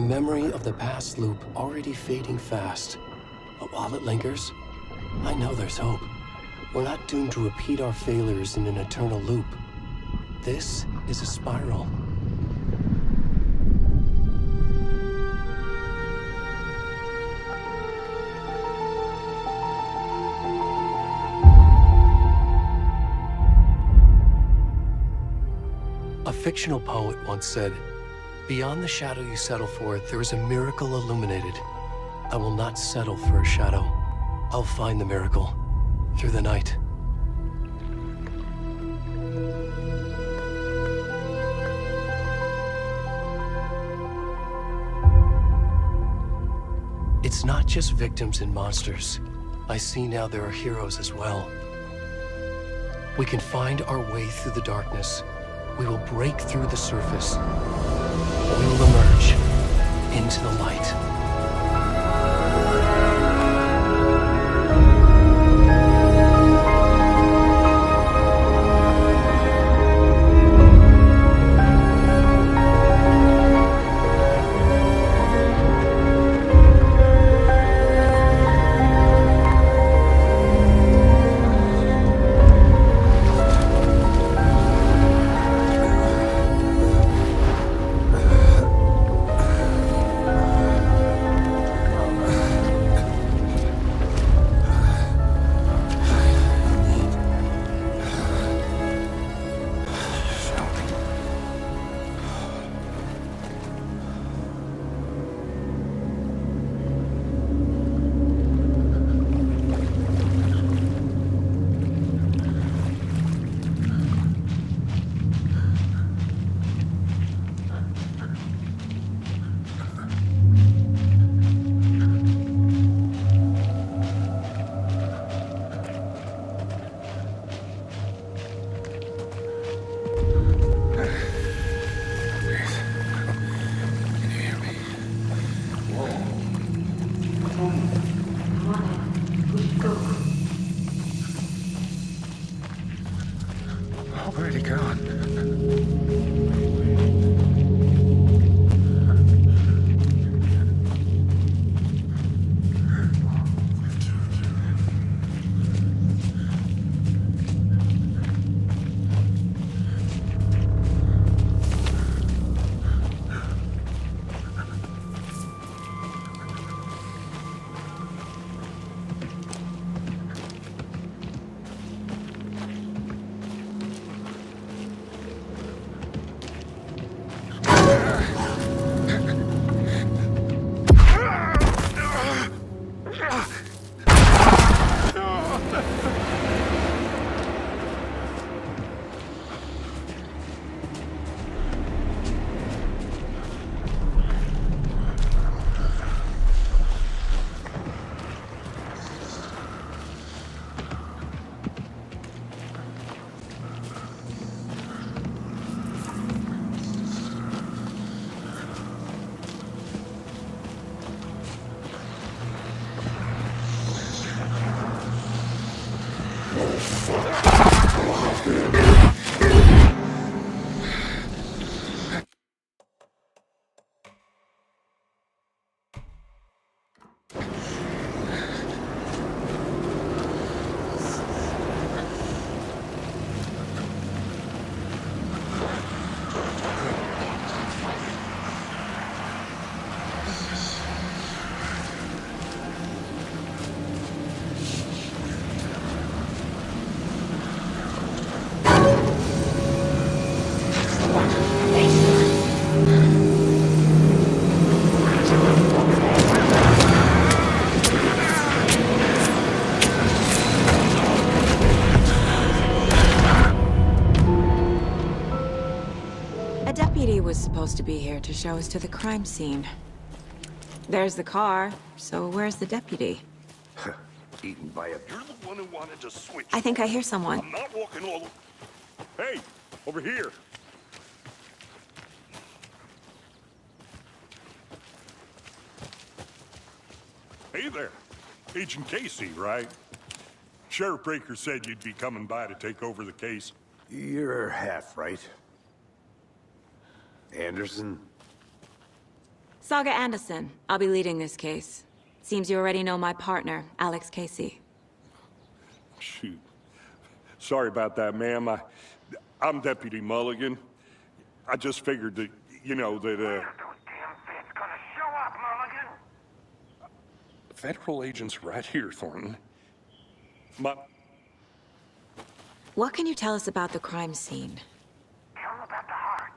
memory of the past loop already fading fast. But while it lingers, I know there's hope. We're not doomed to repeat our failures in an eternal loop. This is a spiral. A fictional poet once said, "Beyond the shadow you settle for, there is a miracle illuminated. I will not settle for a shadow. I'll find the miracle through the night." It's not just victims and monsters. I see now there are heroes as well. We can find our way through the darkness. We will break through the surface. We will emerge into the light. Where'd he gone? Was supposed to be here to show us to the crime scene. There's the car, so where's the deputy? Eaten by a... You're the one who wanted to switch. I think I hear someone. I'm not walking all... Hey, over here. Hey there. Agent Casey, right? Sheriff Breaker said you'd be coming by to take over the case. You're half right. Anderson? Saga Anderson. I'll be leading this case. Seems you already know my partner, Alex Casey. Shoot. Sorry about that, ma'am. I'm Deputy Mulligan. I just figured that, you know, that, Those damn feds gonna show up, Mulligan. federal agents right here, Thornton. What can you tell us about the crime scene? Tell them about the heart.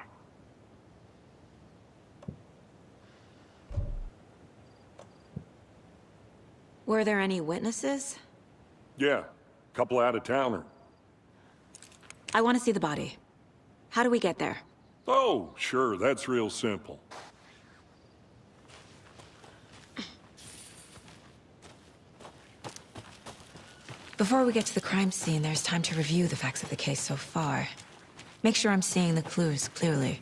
Were there any witnesses? Yeah, couple out-of-towner. I want to see the body. How do we get there? Oh, sure, that's real simple. Before we get to the crime scene, there's time to review the facts of the case so far. Make sure I'm seeing the clues clearly.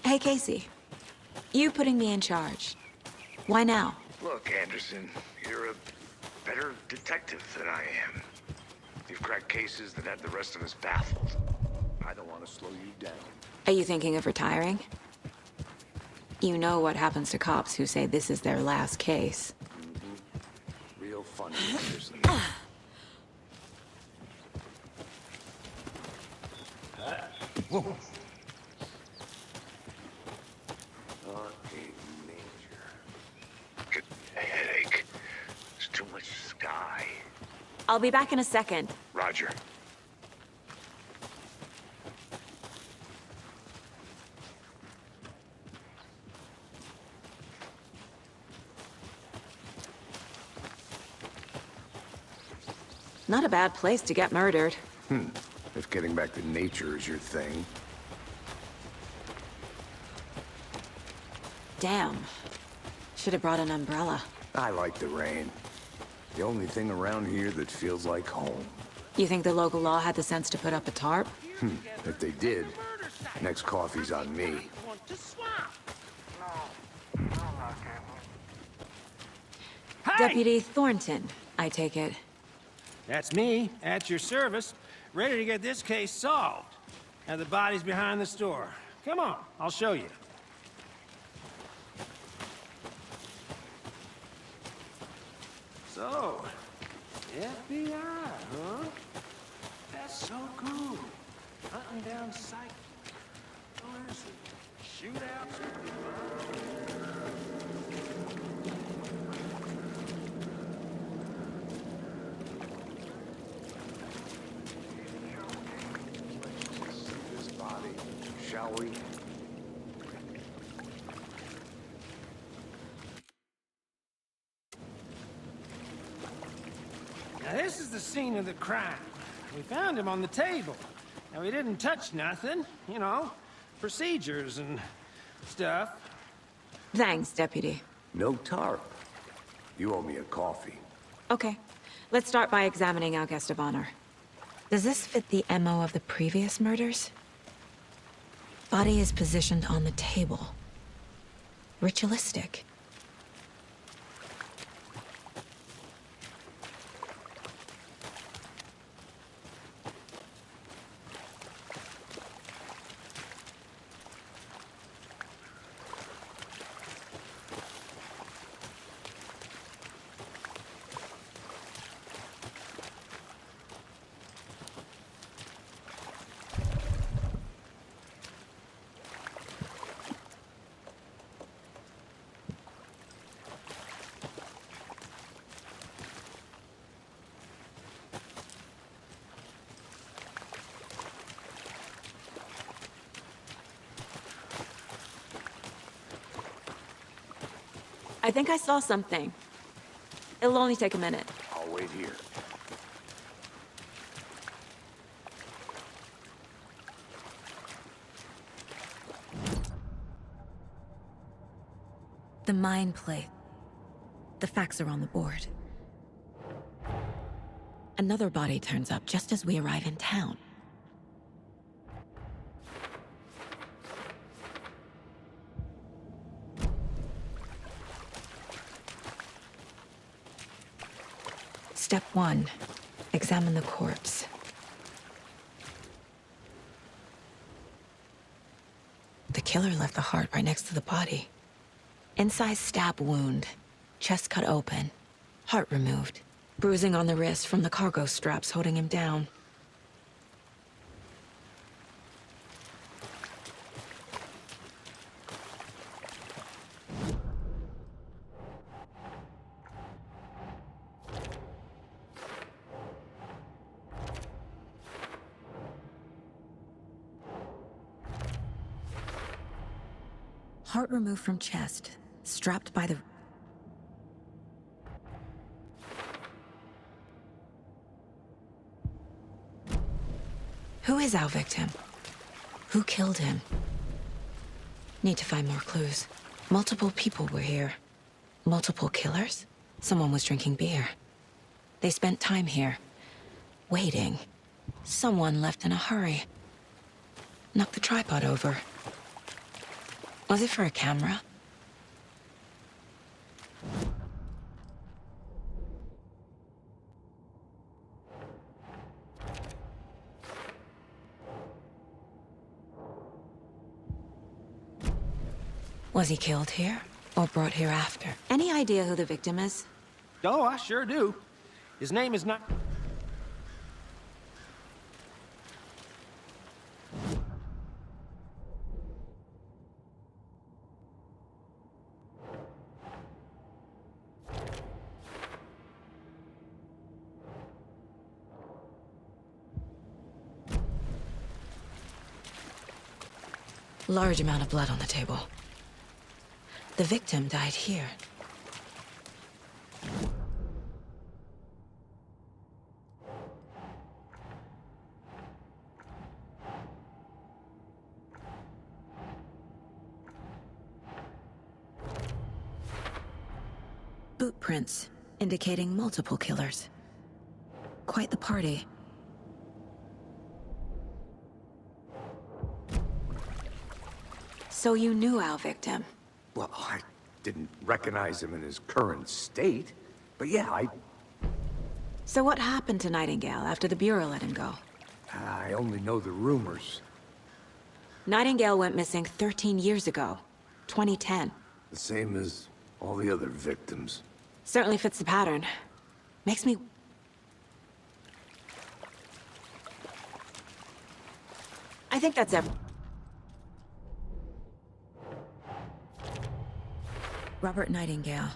Hey, Casey. You putting me in charge. Why now? Look, Anderson, you're a better detective than I am. You've cracked cases that have the rest of us baffled. I don't want to slow you down. Are you thinking of retiring? You know what happens to cops who say this is their last case. Real funny, Anderson. Whoa. Fucking nature. Get a headache. There's too much sky. I'll be back in a second. Roger. Not a bad place to get murdered. If getting back to nature is your thing. Damn. Should have brought an umbrella. I like the rain. The only thing around here that feels like home. You think the local law had the sense to put up a tarp? If they did, next coffee's on me. Deputy Thornton, I take it. That's me, at your service, ready to get this case solved. Now the body's behind the store. Come on, I'll show you. So, FBI, huh? That's so cool. Hunting down psych killers and shootouts. This body, shall we? Now this is the scene of the crime. We found him on the table. Now he didn't touch nothing, you know, procedures and stuff. Thanks, Deputy. No tarp. You owe me a coffee. Okay. Let's start by examining our guest of honor. Does this fit the MO of the previous murders? Body is positioned on the table. Ritualistic. I think I saw something. It'll only take a minute. I'll wait here. The mind plate. The facts are on the board. Another body turns up just as we arrive in town. Step 1. Examine the corpse. The killer left the heart right next to the body. Inside stab wound, chest cut open, heart removed, bruising on the wrist from the cargo straps holding him down. Heart removed from chest, strapped by the... Who is our victim? Who killed him? Need to find more clues. Multiple people were here. Multiple killers? Someone was drinking beer. They spent time here, waiting. Someone left in a hurry. Knocked the tripod over. Was it for a camera? Was he killed here, or brought here after? Any idea who the victim is? Oh, I sure do. His name is not... Large amount of blood on the table. The victim died here. Boot prints, indicating multiple killers. Quite the party. So you knew our victim? Well, I didn't recognize him in his current state, but yeah, So what happened to Nightingale after the Bureau let him go? I only know the rumors. Nightingale went missing 13 years ago, 2010. The same as all the other victims. Certainly fits the pattern. Makes me... I think that's everything. Robert Nightingale,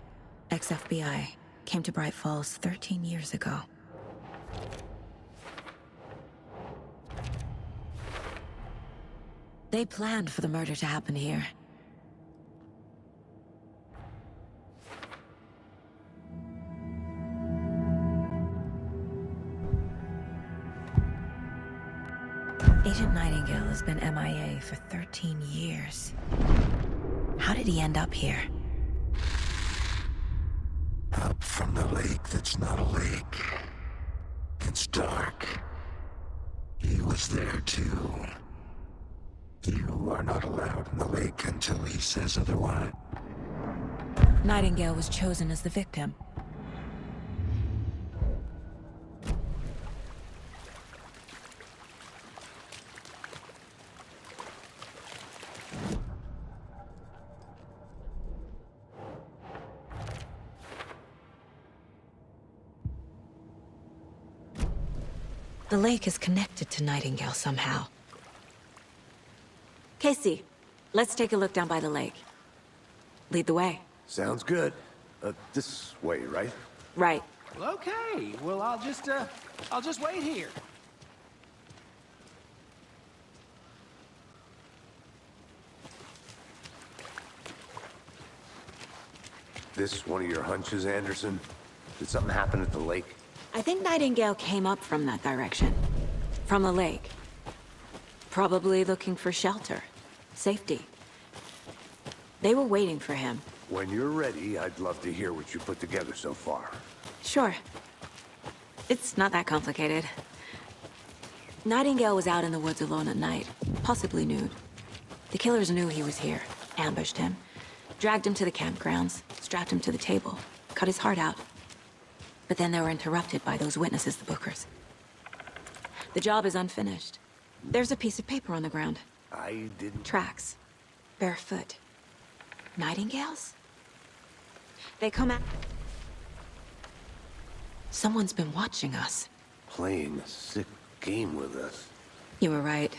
ex-FBI, came to Bright Falls 13 years ago. They planned for the murder to happen here. Agent Nightingale has been MIA for 13 years. How did he end up here? Up from the lake that's not a lake. It's dark. He was there too. You are not allowed in the lake until he says otherwise. Nightingale was chosen as the victim. The lake is connected to Nightingale somehow. Casey, let's take a look down by the lake. Lead the way. Sounds good. This way, right? Right. Well, okay. Well, I'll just wait here. This one of your hunches, Anderson? Did something happen at the lake? I think Nightingale came up from that direction. From the lake. Probably looking for shelter. Safety. They were waiting for him. When you're ready, I'd love to hear what you put together so far. Sure. It's not that complicated. Nightingale was out in the woods alone at night, possibly nude. The killers knew he was here, ambushed him, dragged him to the campgrounds, strapped him to the table, cut his heart out. But then they were interrupted by those witnesses, the Bookers. The job is unfinished. There's a piece of paper on the ground. I didn't... Tracks. barefoot. Nightingales? They come out... Someone's been watching us. Playing a sick game with us. You were right.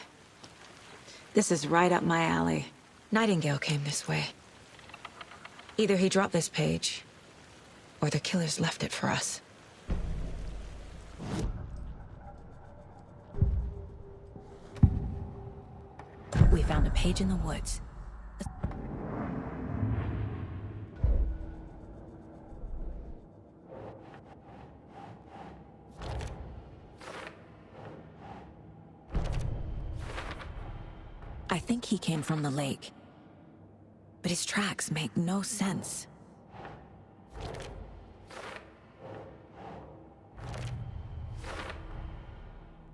This is right up my alley. Nightingale came this way. Either he dropped this page, or the killers left it for us. We found a page in the woods. I think he came from the lake. But his tracks make no sense.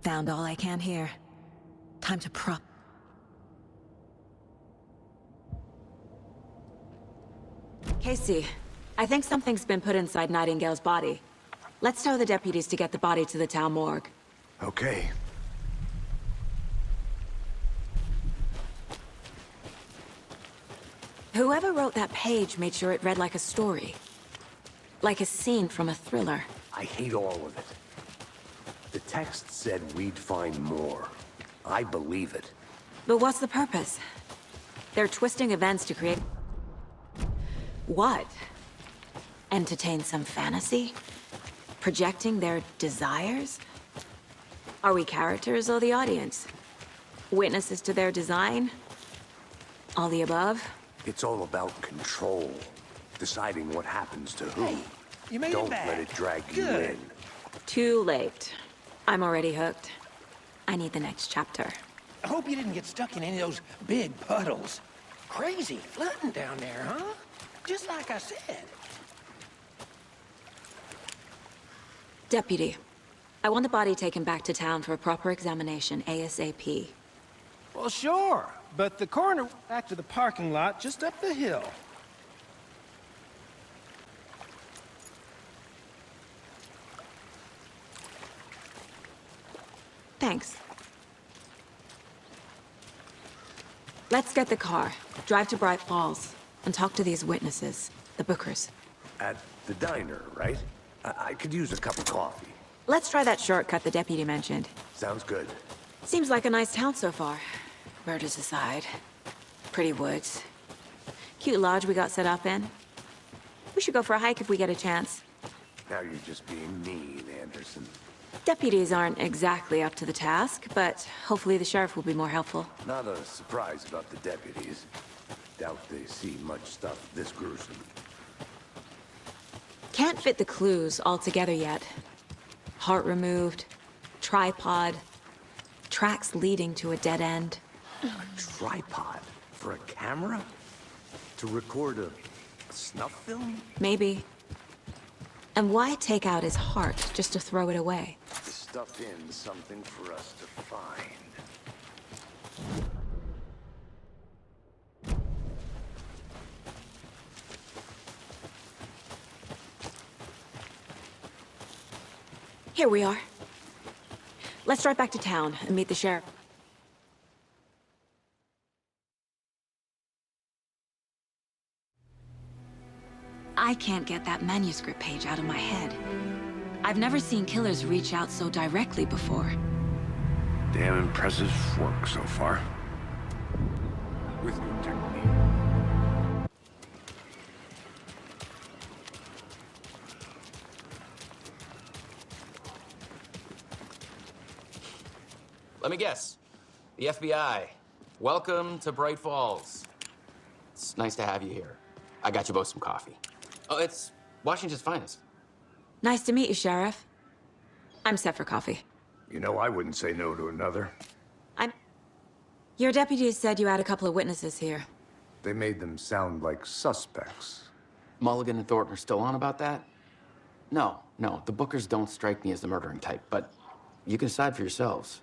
Found all I can here. Time to prop. Casey, I think something's been put inside Nightingale's body. Let's tell the deputies to get the body to the town morgue. Okay. Whoever wrote that page made sure it read like a story. Like a scene from a thriller. I hate all of it. The text said we'd find more. I believe it. But what's the purpose? They're twisting events to create... What? Entertain some fantasy? Projecting their desires? Are we characters or the audience? Witnesses to their design? All the above? It's all about control. Deciding what happens to who. You made Don't it back. let it drag you Good. in. Too late. I'm already hooked. I need the next chapter. I hope you didn't get stuck in any of those big puddles. Crazy flooding down there, huh? Just like I said. Deputy, I want the body taken back to town for a proper examination, ASAP. Well, sure. But the coroner back to the parking lot just up the hill. Thanks. Let's get the car, drive to Bright Falls, and talk to these witnesses, the Bookers. At the diner, right? I could use a cup of coffee. Let's try that shortcut the deputy mentioned. Sounds good. Seems like a nice town so far. Murders aside. Pretty woods. Cute lodge we got set up in. We should go for a hike if we get a chance. Now you're just being mean, Anderson. Deputies aren't exactly up to the task, but hopefully the sheriff will be more helpful. Not a surprise about the deputies. Doubt they see much stuff this gruesome. Can't fit the clues all together yet. Heart removed, tripod, tracks leading to a dead end. A tripod? For a camera? To record a snuff film? Maybe. And why take out his heart just to throw it away? To stuff in something for us to find. Here we are. Let's drive back to town and meet the sheriff. I can't get that manuscript page out of my head. I've never seen killers reach out so directly before. Damn impressive work so far. With good technique. Let me guess. The FBI. Welcome to Bright Falls. It's nice to have you here. I got you both some coffee. Oh, it's Washington's finest. Nice to meet you, Sheriff. I'm set for coffee. You know, I wouldn't say no to another. Your deputies said you had a couple of witnesses here. They made them sound like suspects. Mulligan and Thornton are still on about that? No, the Bookers don't strike me as the murdering type, but you can decide for yourselves.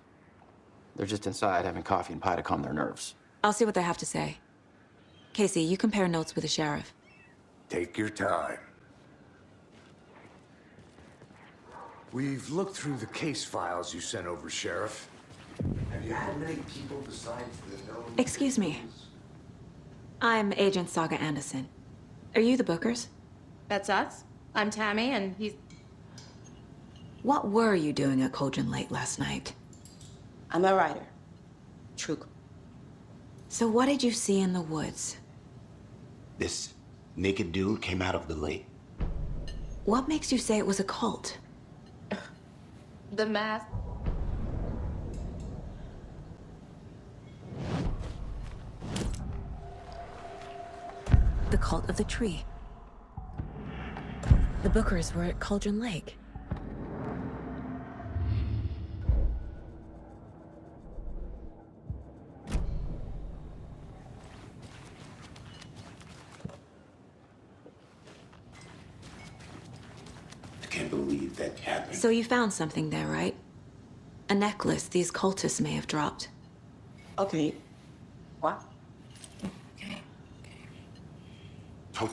They're just inside having coffee and pie to calm their nerves. I'll see what they have to say. Casey, you compare notes with the sheriff. Take your time. We've looked through the case files you sent over, Sheriff. Have you had many people besides the known... Excuse me. I'm Agent Saga Anderson. Are you the Bookers? That's us. I'm Tammy, and he's... What were you doing at Cauldron Lake last night? I'm a writer. True. So what did you see in the woods? This naked dude came out of the lake. What makes you say it was a cult? The mask. The cult of the tree. The Bookers were at Cauldron Lake. I can't believe that happened. So you found something there, right? A necklace these cultists may have dropped. Okay. What? Oh,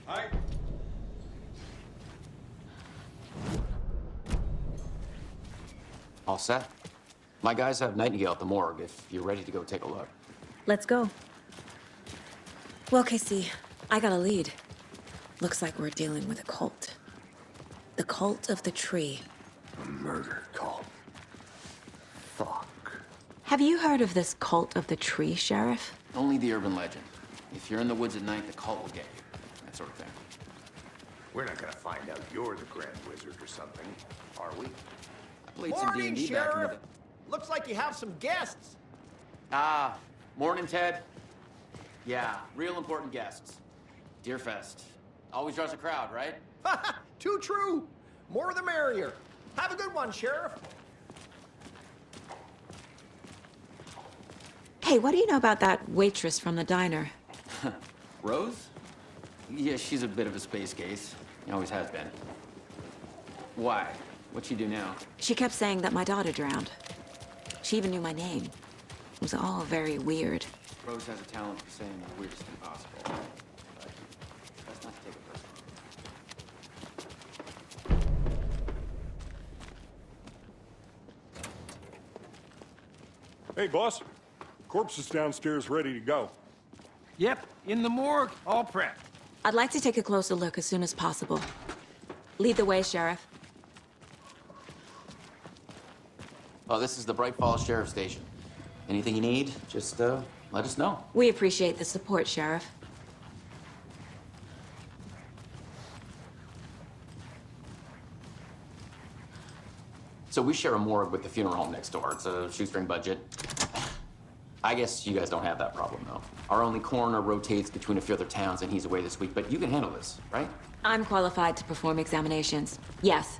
Hi. All set? My guys have Nightingale at the morgue if you're ready to go take a look. Let's go. Well, Casey, I got a lead. Looks like we're dealing with a cult. The cult of the tree. A murder cult. Fuck. Have you heard of this cult of the tree, Sheriff? Only the urban legend. If you're in the woods at night, the cult will get you. That sort of thing. We're not gonna find out you're the Grand Wizard or something, are we? I played some Morning, D&D back in the Sheriff. day. Looks like you have some guests. Ah, morning, Ted. Yeah, real important guests. Deerfest. Always draws a crowd, right? Too true. More the merrier. Have a good one, Sheriff. Hey, what do you know about that waitress from the diner? Rose? Yeah, she's a bit of a space case. She always has been. Why? What'd she do now? She kept saying that my daughter drowned. She even knew my name. It was all very weird. Rose has a talent for saying the weirdest thing possible. But best not to take it personally. Hey, boss. Corpse is downstairs ready to go. Yep, in the morgue, all prepped. I'd like to take a closer look as soon as possible. Lead the way, Sheriff. Oh, this is the Bright Falls Sheriff Station. Anything you need, just let us know. We appreciate the support, Sheriff. So we share a morgue with the funeral home next door. It's a shoestring budget. I guess you guys don't have that problem, though. Our only coroner rotates between a few other towns, and he's away this week, but you can handle this, right? I'm qualified to perform examinations. Yes.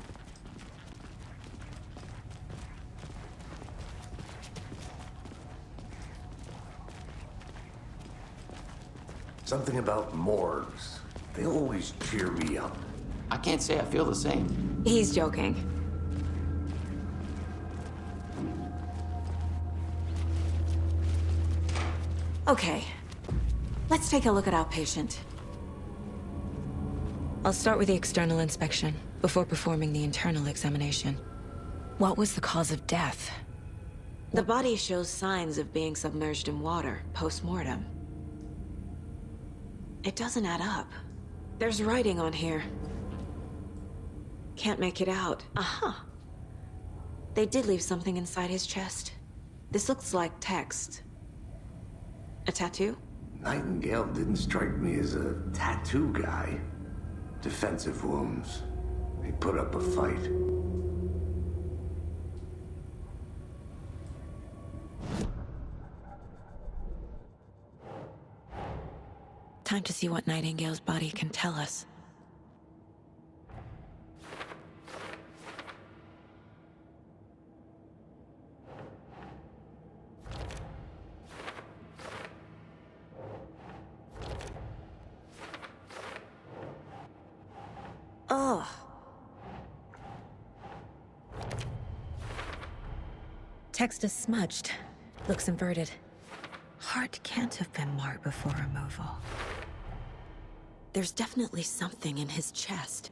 Something about morgues. They always cheer me up. I can't say I feel the same. He's joking. Okay. Let's take a look at our patient. I'll start with the external inspection before performing the internal examination. What was the cause of death? The body shows signs of being submerged in water post-mortem. It doesn't add up. There's writing on here. Can't make it out. Aha. They did leave something inside his chest. This looks like text. A tattoo? Nightingale didn't strike me as a tattoo guy. Defensive wounds. He put up a fight. Time to see what Nightingale's body can tell us. Ugh. Text is smudged. Looks inverted. Heart can't have been marked before removal. There's definitely something in his chest.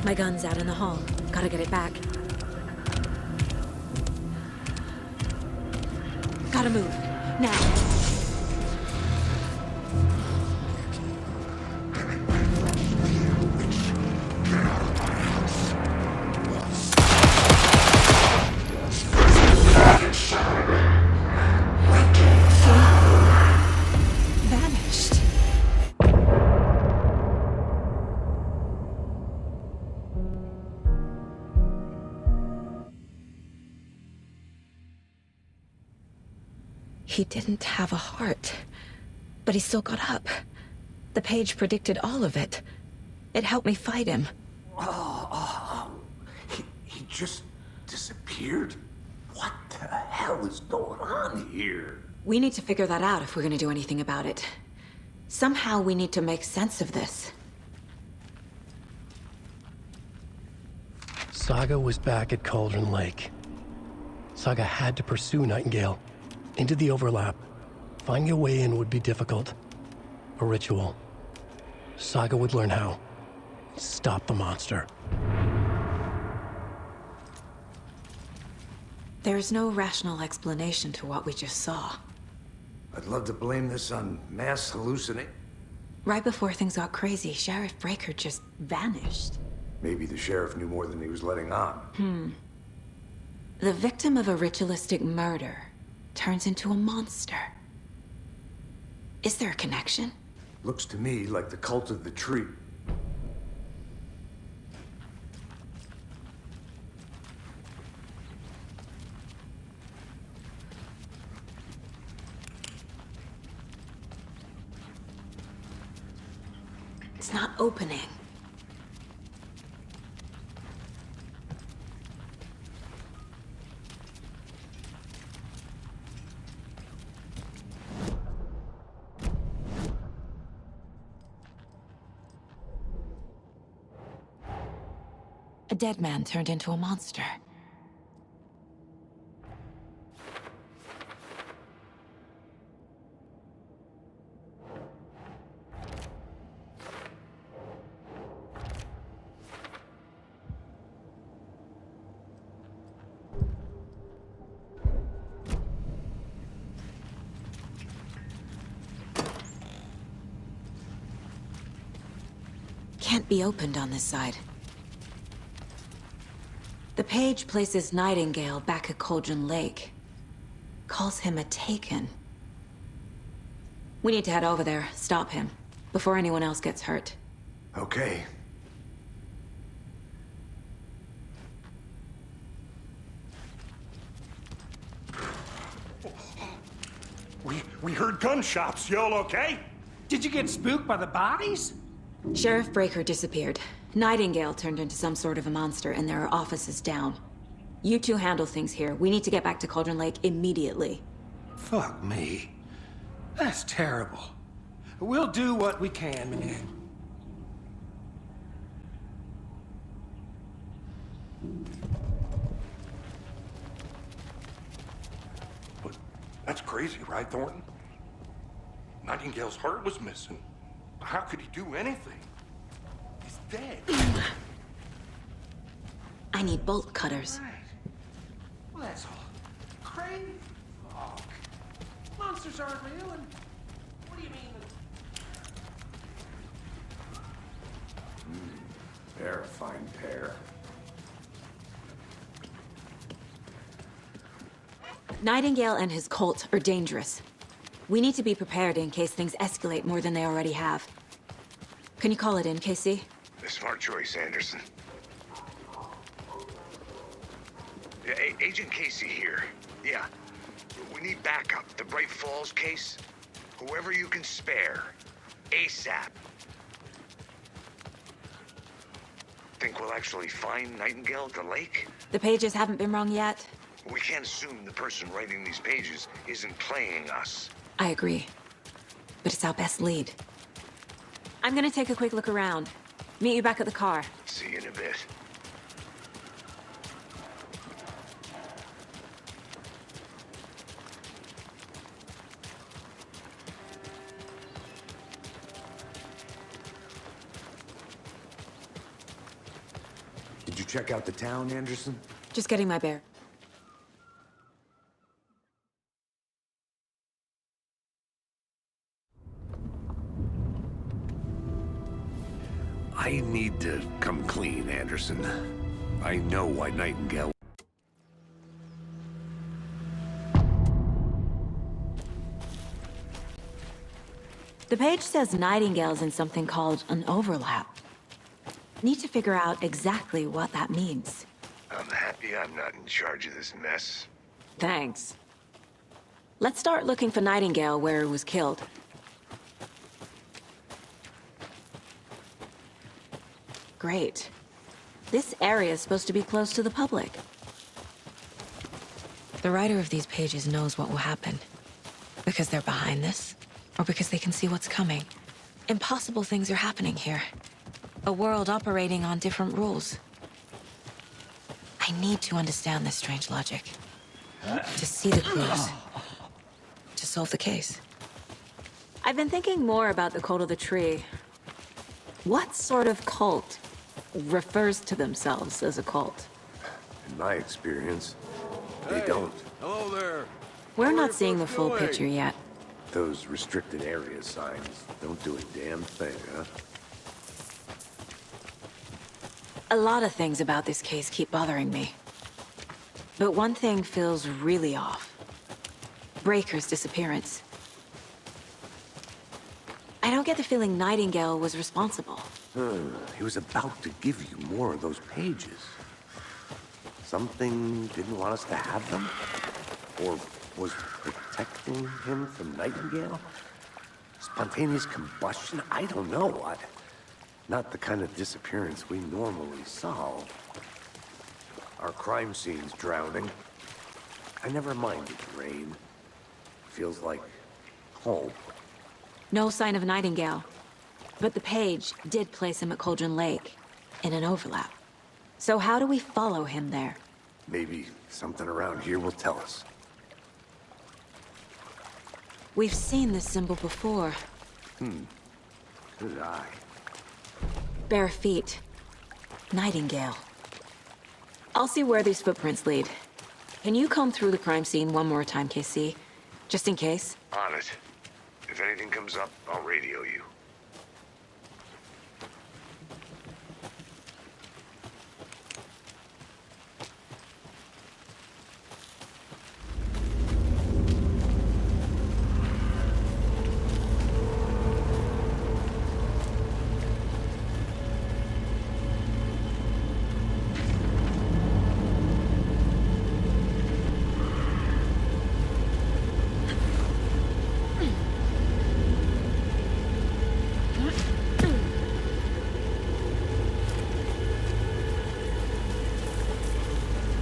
My gun's out in the hall. Gotta get it back. Gotta move. Now. Vanished. He didn't have a heart, but he still got up. The page predicted all of it. It helped me fight him. He just disappeared? What the hell is going on here? We need to figure that out if we're gonna do anything about it. Somehow we need to make sense of this. Saga was back at Cauldron Lake. Saga had to pursue Nightingale into the overlap. Finding a way in would be difficult. A ritual. Saga would learn how. Stop the monster. There's no rational explanation to what we just saw. I'd love to blame this on mass hallucination. Right before things got crazy, Sheriff Breaker just vanished. Maybe the sheriff knew more than he was letting on. The victim of a ritualistic murder turns into a monster. Is there a connection? Looks to me like the cult of the tree. It's not opening. A dead man turned into a monster. Can't be opened on this side. The page places Nightingale back at Cauldron Lake. Calls him a Taken. We need to head over there, stop him, before anyone else gets hurt. Okay. We heard gunshots. Y'all okay? Did you get spooked by the bodies? Sheriff Breaker disappeared. Nightingale turned into some sort of a monster, and there are offices down. You two handle things here. We need to get back to Cauldron Lake immediately. Fuck me. That's terrible. We'll do what we can, man. But that's crazy, right, Thornton? Nightingale's heart was missing. How could he do anything? He's dead. I need bolt cutters. Right. Well, that's all crazy. Fuck. Monsters aren't real, and what do you mean? They're a fine pair. Nightingale and his cult are dangerous. We need to be prepared in case things escalate more than they already have. Can you call it in, Casey? A smart choice, Anderson. Yeah, Agent Casey here. Yeah. We need backup. The Bright Falls case. Whoever you can spare. ASAP. Think we'll actually find Nightingale at the lake? The pages haven't been wrong yet. We can't assume the person writing these pages isn't playing us. I agree. But it's our best lead. I'm gonna take a quick look around. Meet you back at the car. See you in a bit. Did you check out the town, Anderson? Just getting my bear. I need to come clean, Anderson. I know why Nightingale... The page says Nightingale's in something called an overlap. Need to figure out exactly what that means. I'm happy I'm not in charge of this mess. Thanks. Let's start looking for Nightingale where he was killed. Great. This area is supposed to be close to the public. The writer of these pages knows what will happen. Because they're behind this, or because they can see what's coming. Impossible things are happening here. A world operating on different rules. I need to understand this strange logic. To see the clues. To solve the case. I've been thinking more about the cult of the tree. What sort of cult refers to themselves as a cult? In my experience, they don't. Hello there. We're not seeing the full picture yet. Those restricted area signs don't do a damn thing, huh? A lot of things about this case keep bothering me. But one thing feels really off. Breaker's disappearance. I don't get the feeling Nightingale was responsible. He was about to give you more of those pages. Something didn't want us to have them? Or was protecting him from Nightingale? Spontaneous combustion? I don't know. Not the kind of disappearance we normally solve. Our crime scene's drowning. I never minded rain. Feels like home. No sign of Nightingale. But the page did place him at Cauldron Lake, in an overlap. So how do we follow him there? Maybe something around here will tell us. We've seen this symbol before. Good eye. Bare feet. Nightingale. I'll see where these footprints lead. Can you comb through the crime scene one more time, KC? Just in case? On it. If anything comes up, I'll radio you.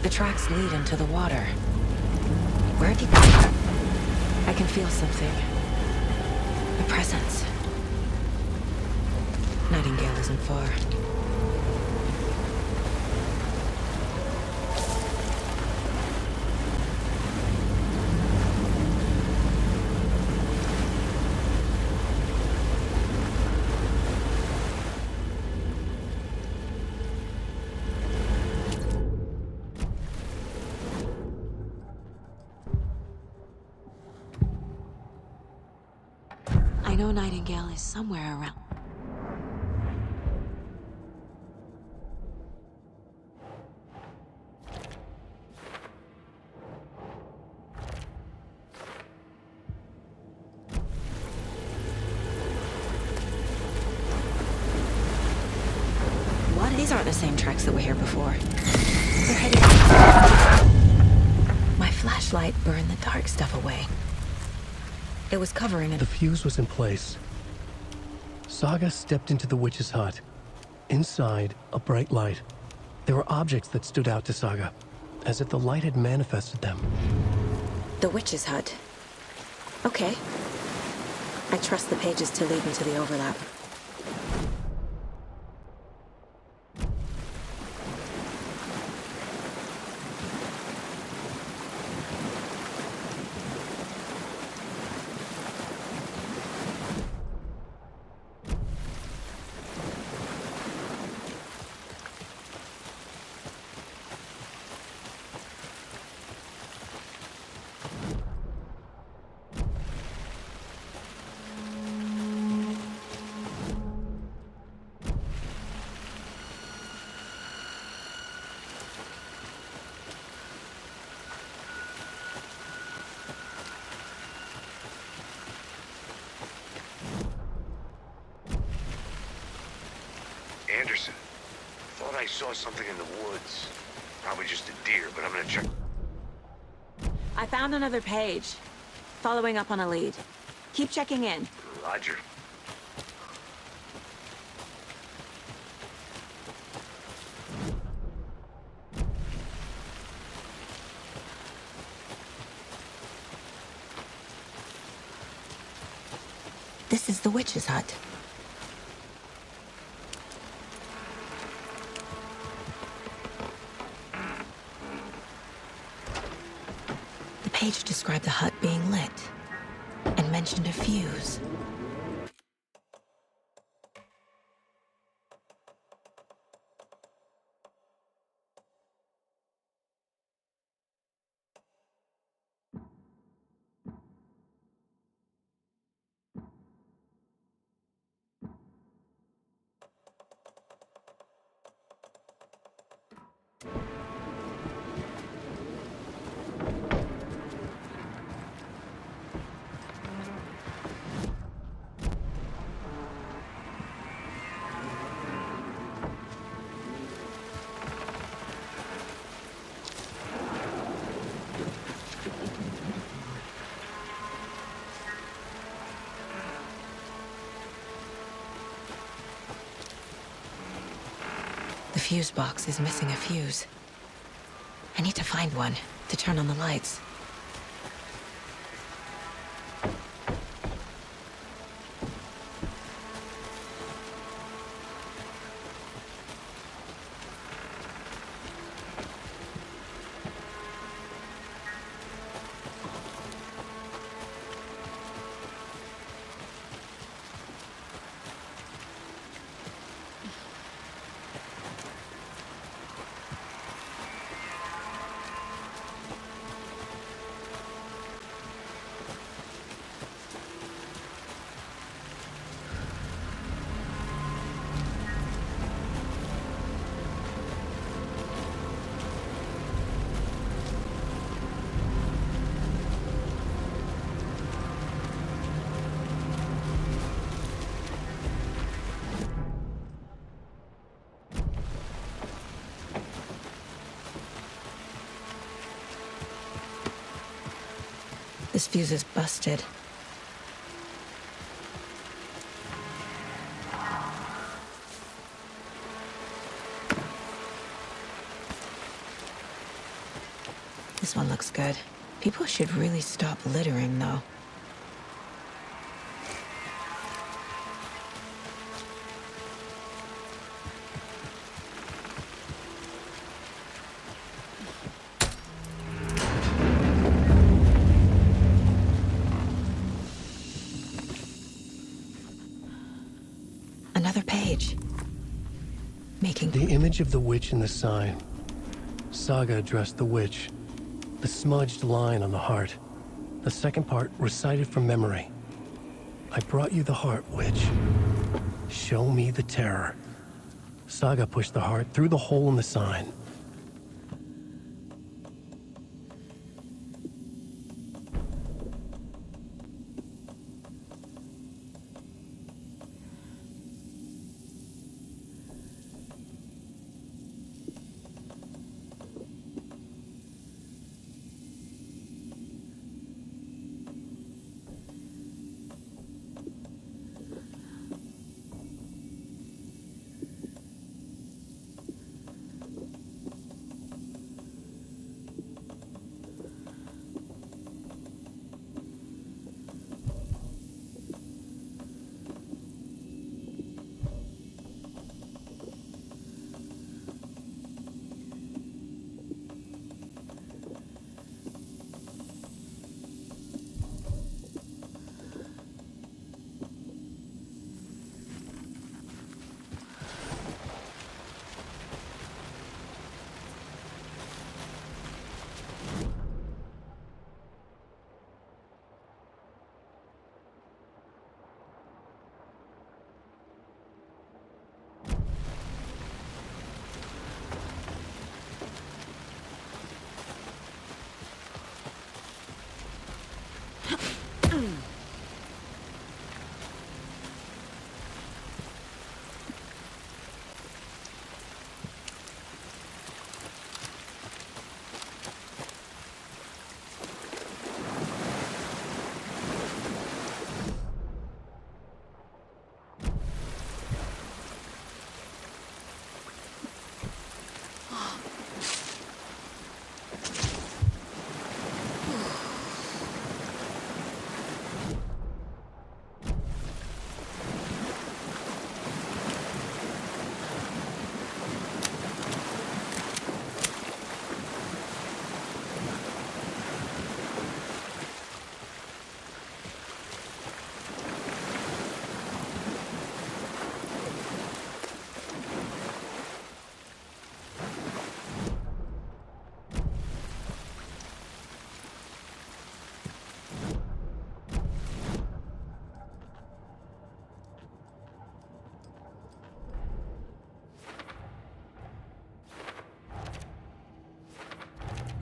The tracks lead into the water. Where'd he go? I can feel something. A presence. Nightingale isn't far. I know Nightingale is somewhere around. What? These aren't the same tracks that were here before. We're heading... My flashlight burned the dark stuff away. It was covering it. The fuse was in place. Saga stepped into the witch's hut. Inside, a bright light. There were objects that stood out to Saga, as if the light had manifested them. The witch's hut. Okay. I trust the pages to lead me to the overlap. Anderson. Thought I saw something in the woods. Probably just a deer, but I'm gonna check. I found another page. Following up on a lead. Keep checking in. Roger. This is the witch's hut. The page described the hut being lit and mentioned a fuse. The fuse box is missing a fuse. I need to find one to turn on the lights. This fuse is busted. This one looks good. People should really stop littering, though. Another page. Making... The image of the witch in the sign. Saga addressed the witch. The smudged line on the heart. The second part recited from memory. I brought you the heart, witch. Show me the terror. Saga pushed the heart through the hole in the sign.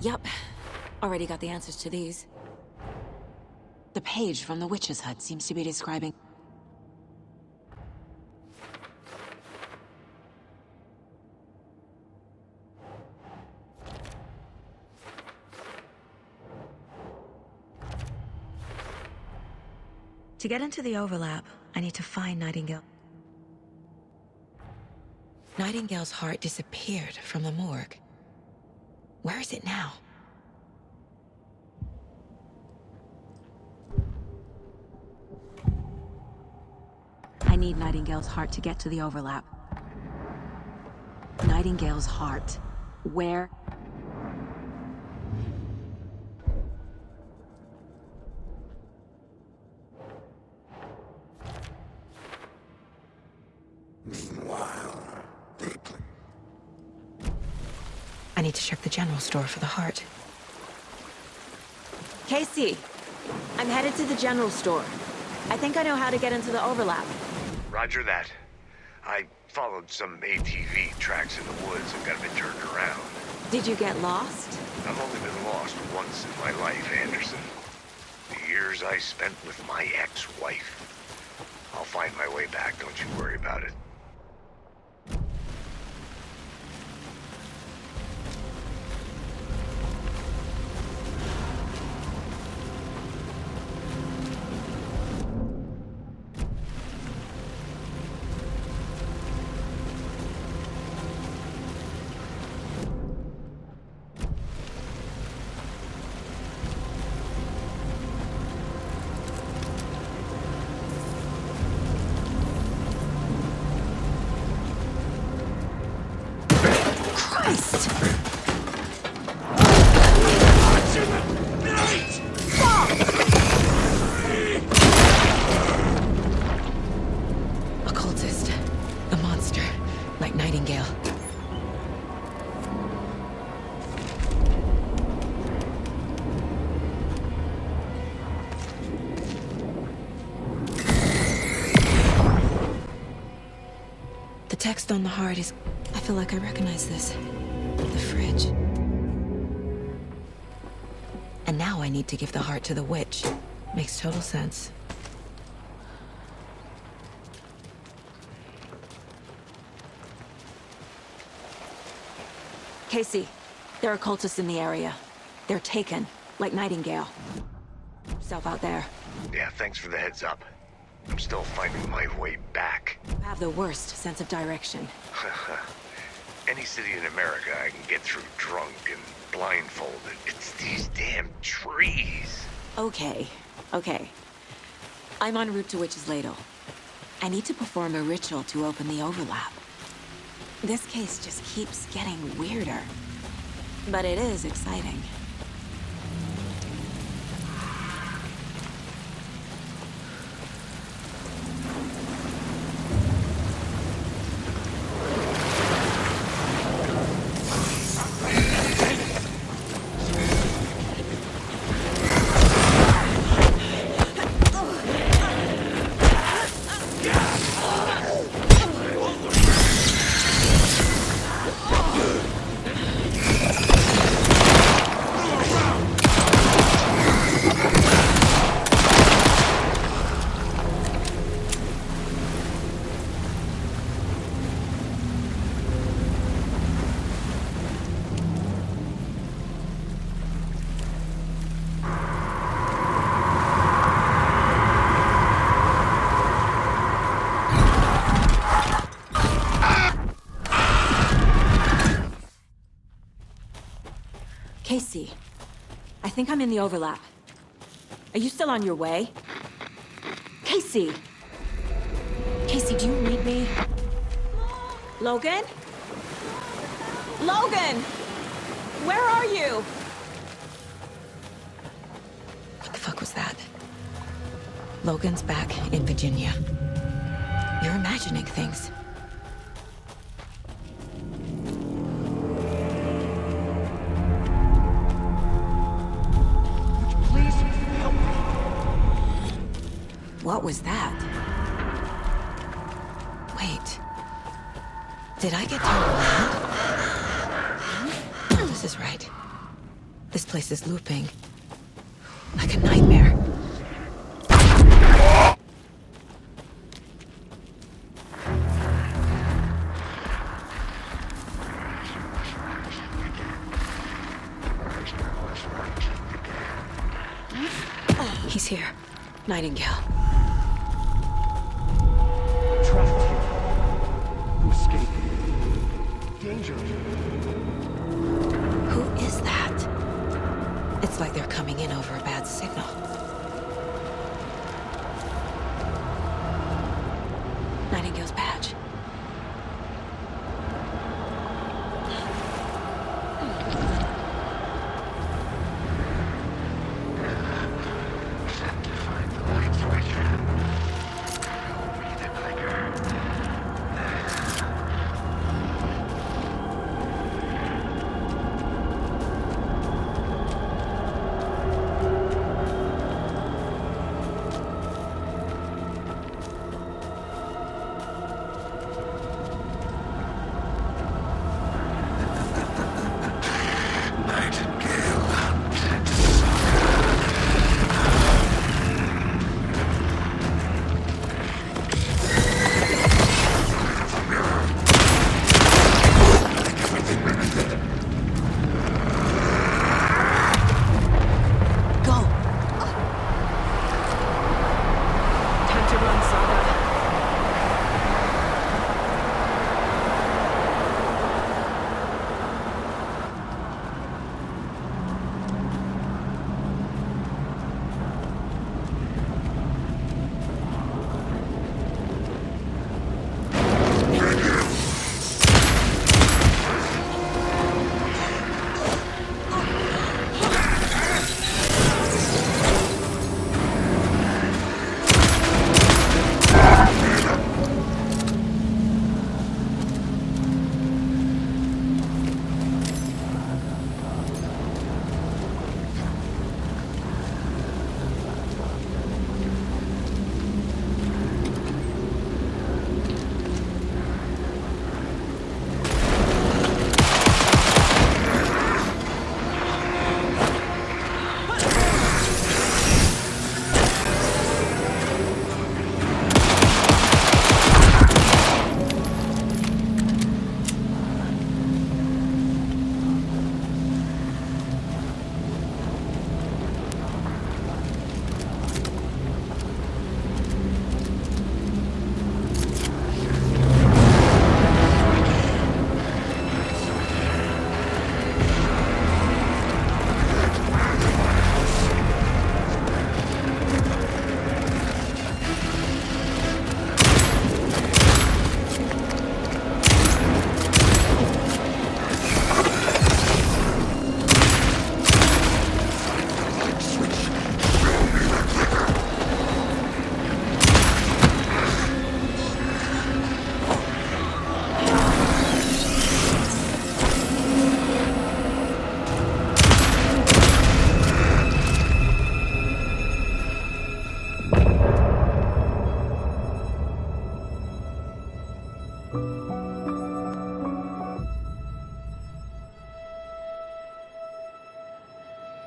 Yup. Already got the answers to these. The page from the witch's hut seems to be describing... To get into the overlap, I need to find Nightingale. Nightingale's heart disappeared from the morgue. Where is it now? I need Nightingale's heart to get to the overlap. Nightingale's heart. Where? I need to check the general store for the heart. Casey, I'm headed to the general store. I think I know how to get into the overlap. Roger that. I followed some ATV tracks in the woods and got a bit turned around. Did you get lost? I've only been lost once in my life, Anderson. The years I spent with my ex-wife. I'll find my way back, don't you worry about it. Occultist. The monster. Like Nightingale. The text on the heart is... I feel like I recognize this. The fridge. And now I need to give the heart to the witch. Makes total sense. Casey, there are cultists in the area. They're taken, like Nightingale. Yourself out there. Yeah, thanks for the heads up. I'm still finding my way back. You have the worst sense of direction. Any city in America I can get through drunk and blindfolded. It's these damn trees. Okay. I'm en route to Witch's Ladle. I need to perform a ritual to open the overlap. This case just keeps getting weirder. But it is exciting. Casey, I think I'm in the overlap. Are you still on your way? Casey! Casey, do you read me? Logan? Logan! Where are you? What the fuck was that? Logan's back in Virginia. You're imagining things. What was that? Wait. Did I get turned around? No, this is right. This place is looping. Like a nightmare. He's here. Nightingale. Trapped here. Who escaped? Danger. Who is that? It's like they're coming in over a bad signal. Nightingale's badge.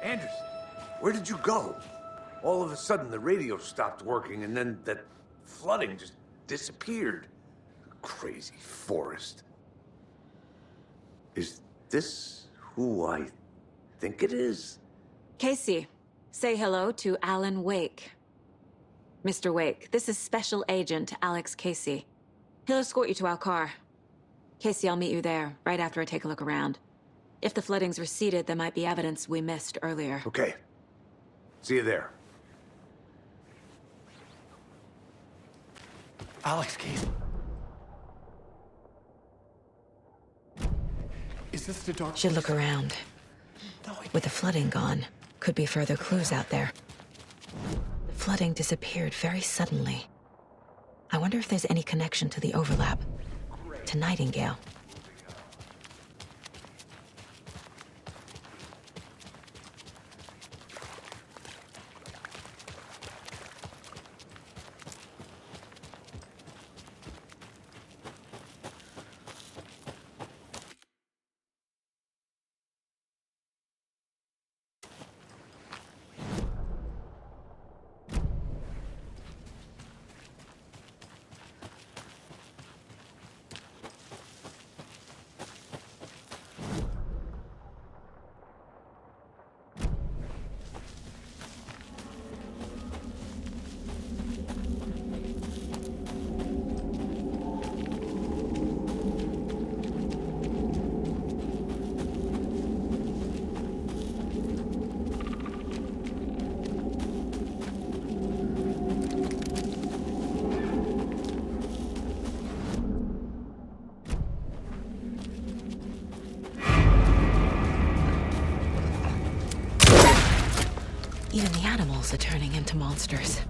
Anderson, where did you go? All of a sudden, the radio stopped working, and then that flooding just disappeared. Crazy forest. Is this who I think it is? Casey, say hello to Alan Wake. Mr. Wake, this is Special Agent Alex Casey. He'll escort you to our car. Casey, I'll meet you there, right after I take a look around. If the flooding's receded, there might be evidence we missed earlier. Okay. See you there. Alex, Casey. Is this the dark? Should look around. With the flooding gone, could be further clues out there. The flooding disappeared very suddenly. I wonder if there's any connection to the overlap. To Nightingale. Even the animals are turning into monsters.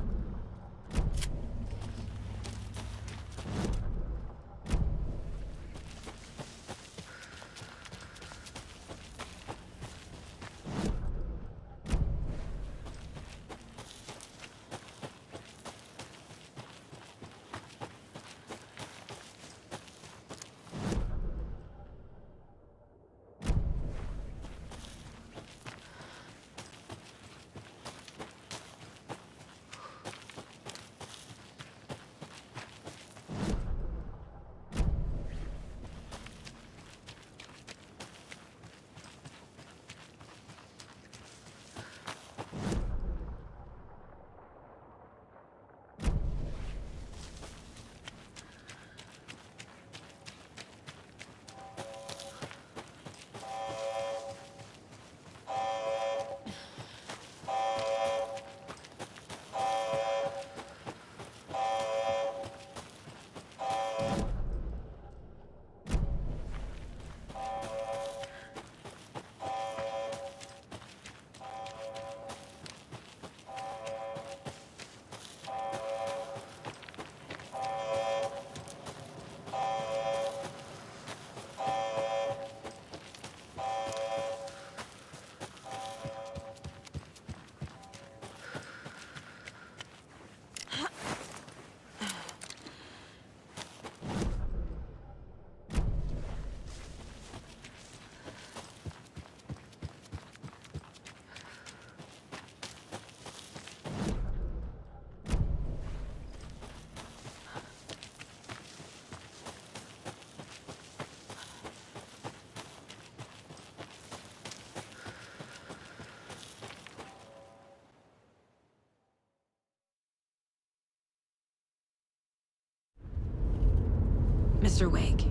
Mr. Wake,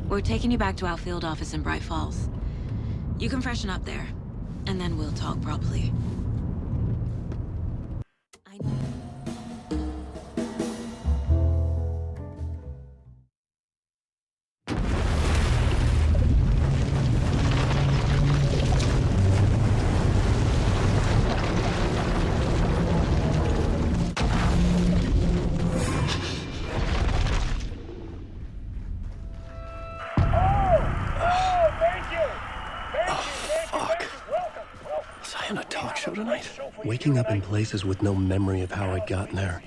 we're taking you back to our field office in Bright Falls. You can freshen up there, and then we'll talk properly. I know. Tonight. Waking up in places with no memory of how I'd gotten there.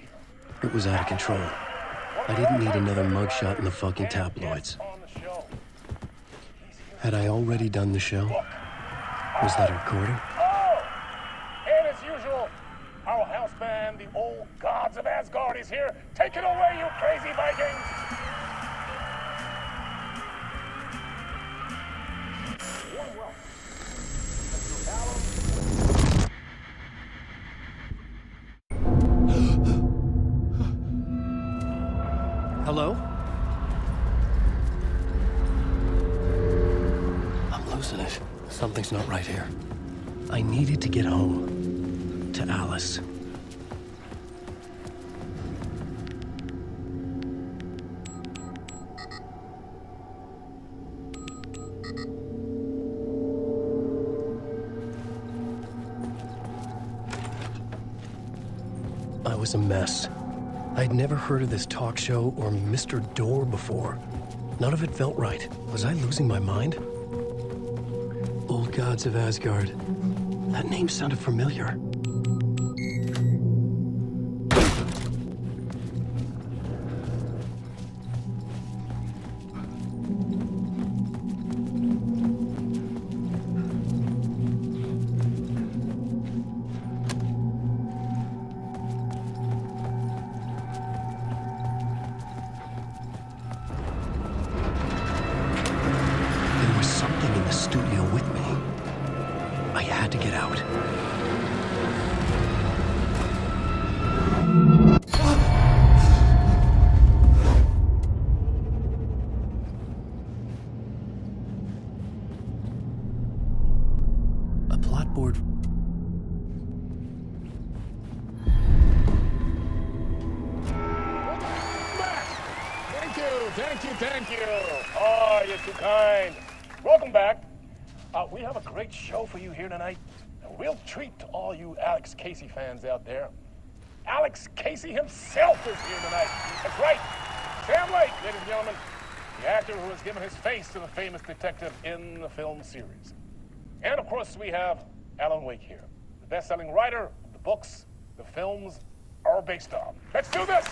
It was out of control. I didn't need another mugshot in the fucking tabloids. Had I already done the show? Was that a recording? Oh! And as usual, our house band, the old gods of Asgard, is here. Take it away, you crazy Vikings! Warm welcome. Hello? I'm losing it. Something's not right here. I needed to get home. To Alice. I was a mess. I'd never heard of this talk show or Mr. Door before. None of it felt right. Was I losing my mind? Old gods of Asgard. That name sounded familiar. Thank you. Oh, you're too kind. Welcome back. We have a great show for you here tonight. real treat to all you Alex Casey fans out there. Alex Casey himself is here tonight. That's right. Sam Lake, ladies and gentlemen. The actor who has given his face to the famous detective in the film series. And of course, we have Alan Wake here, the best-selling writer of the books the films are based on. Let's do this!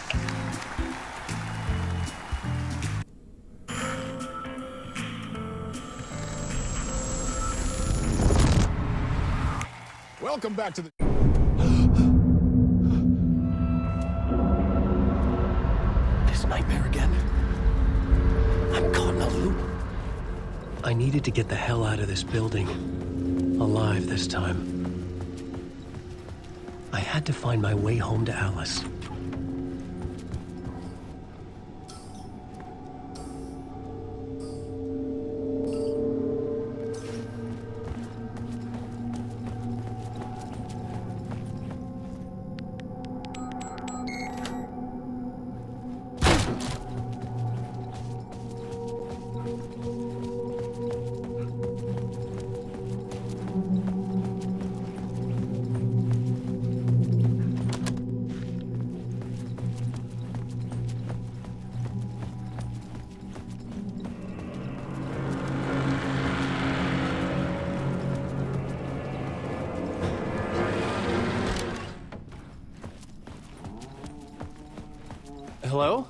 Welcome back to the... This nightmare again. I'm caught in a loop. I needed to get the hell out of this building. Alive this time. I had to find my way home to Alice. Hello?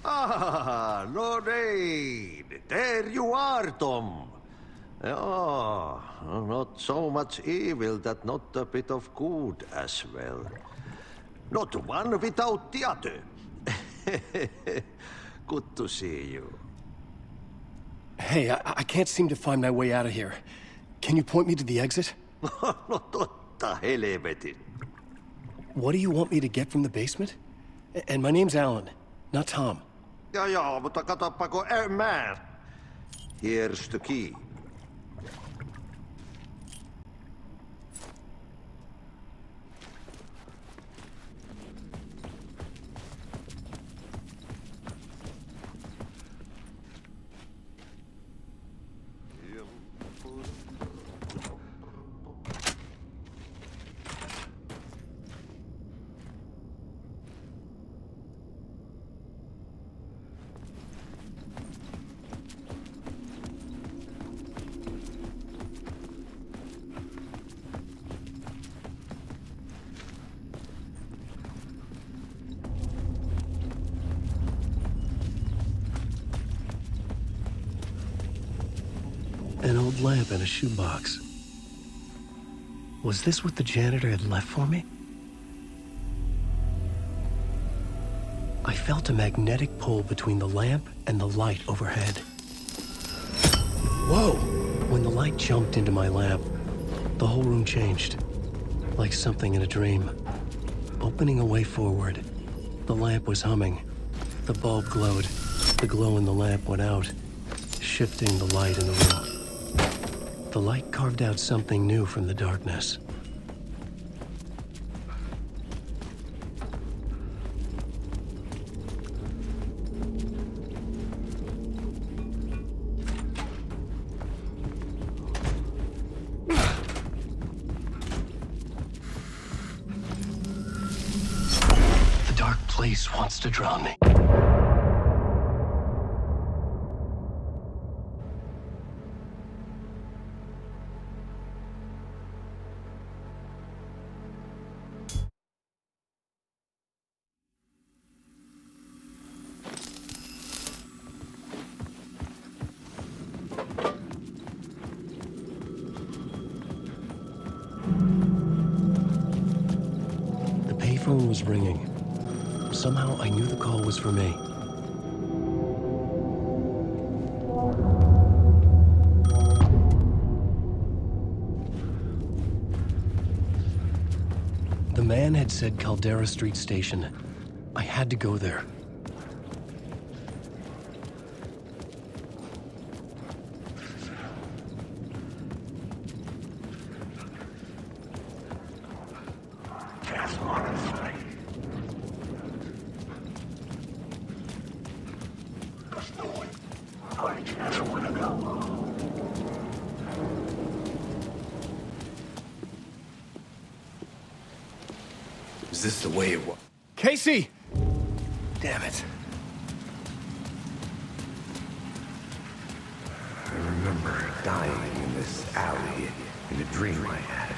Ah, Lorraine! There you are, Tom. Oh, not so much evil that not a bit of good as well. Not one without the other. Good to see you. Hey, I can't seem to find my way out of here. Can you point me to the exit? No totta helvetin. What do you want me to get from the basement? And my name's Alan, not Tom. Joo, mutta katopako man. Here's the key. An old lamp and a shoebox. Was this what the janitor had left for me? I felt a magnetic pull between the lamp and the light overhead. Whoa! When the light jumped into my lamp, the whole room changed. Like something in a dream. Opening a way forward. The lamp was humming. The bulb glowed. The glow in the lamp went out, shifting the light in the room. The light carved out something new from the darkness. The dark place wants to drown me. The phone was ringing. Somehow I knew the call was for me. The man had said Caldera Street Station. I had to go there. Is this the way it was? Casey! Damn it. I remember dying in this alley in a dream I had.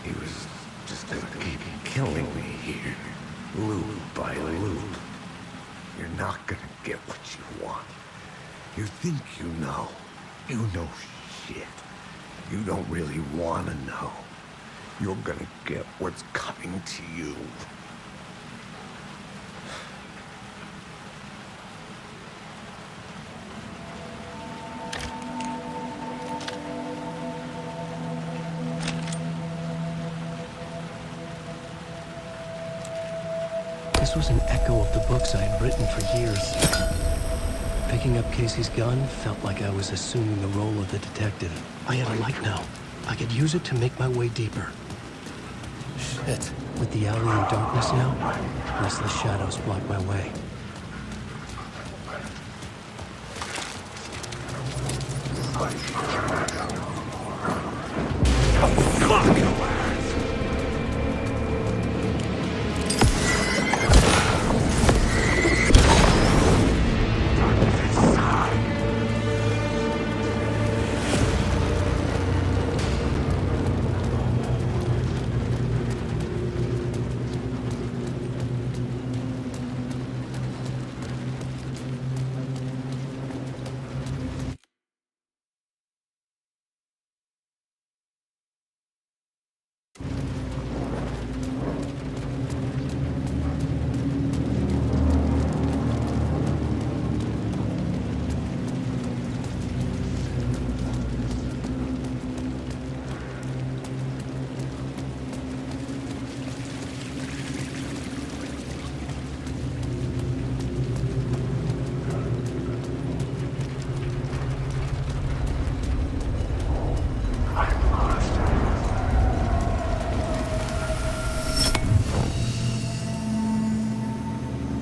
He was just gonna keep killing me here, loop by loop. You're not gonna get what you want. You think you know. You know shit. You don't really want to know. You're gonna get what's coming to you. This was an echo of the books I had written for years. Picking up Casey's gun felt like I was assuming the role of the detective. I had a light now. I could use it to make my way deeper. Shit. With the alley in darkness now, lest the shadows block my way.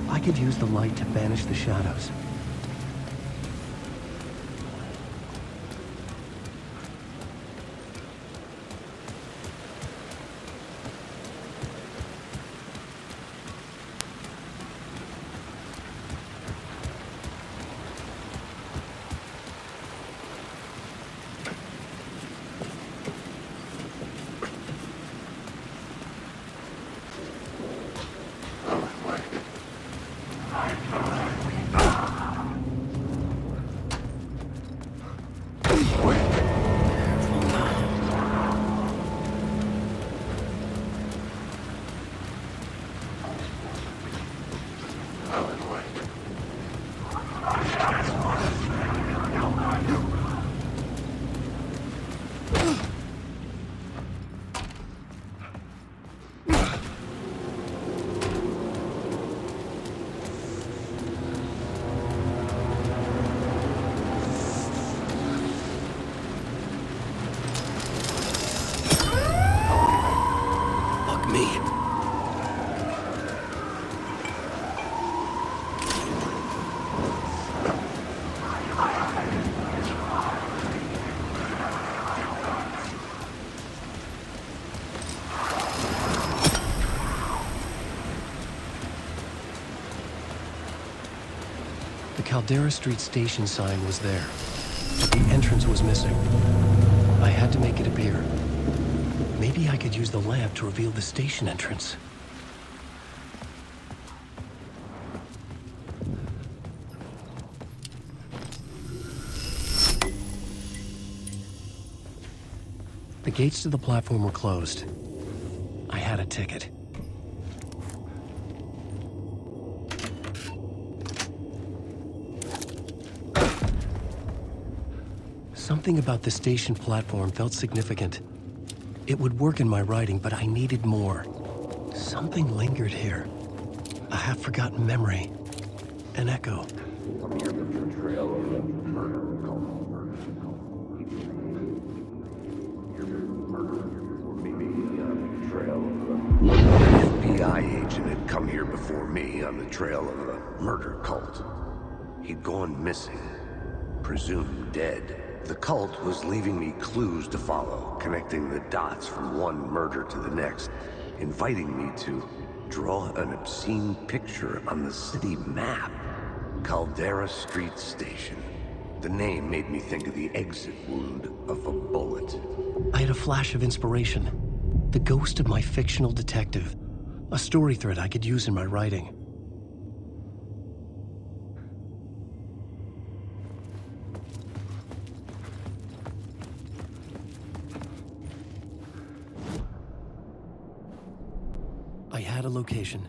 I could use the light to banish the shadows. The Caldera Street station sign was there, but the entrance was missing. I had to make it appear. Maybe I could use the lamp to reveal the station entrance. The gates to the platform were closed. I had a ticket. Something about the station platform felt significant. It would work in my writing, but I needed more. Something lingered here. A half-forgotten memory. An echo. An FBI agent had come here before me on the trail of a murder cult. He'd gone missing, presumed dead. The cult was leaving me clues to follow, connecting the dots from one murder to the next, inviting me to draw an obscene picture on the city map. Caldera Street Station. The name made me think of the exit wound of a bullet. I had a flash of inspiration. The ghost of my fictional detective. A story thread I could use in my writing. I had a location.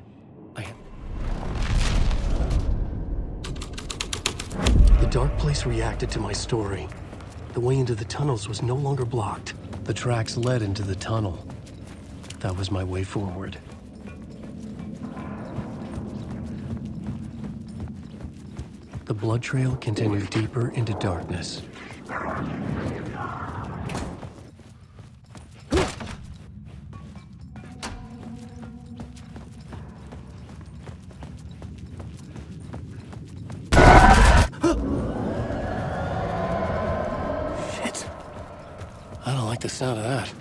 The dark place reacted to my story. The way into the tunnels was no longer blocked. The tracks led into the tunnel. That was my way forward. The blood trail continued deeper into darkness. I don't like the sound of that.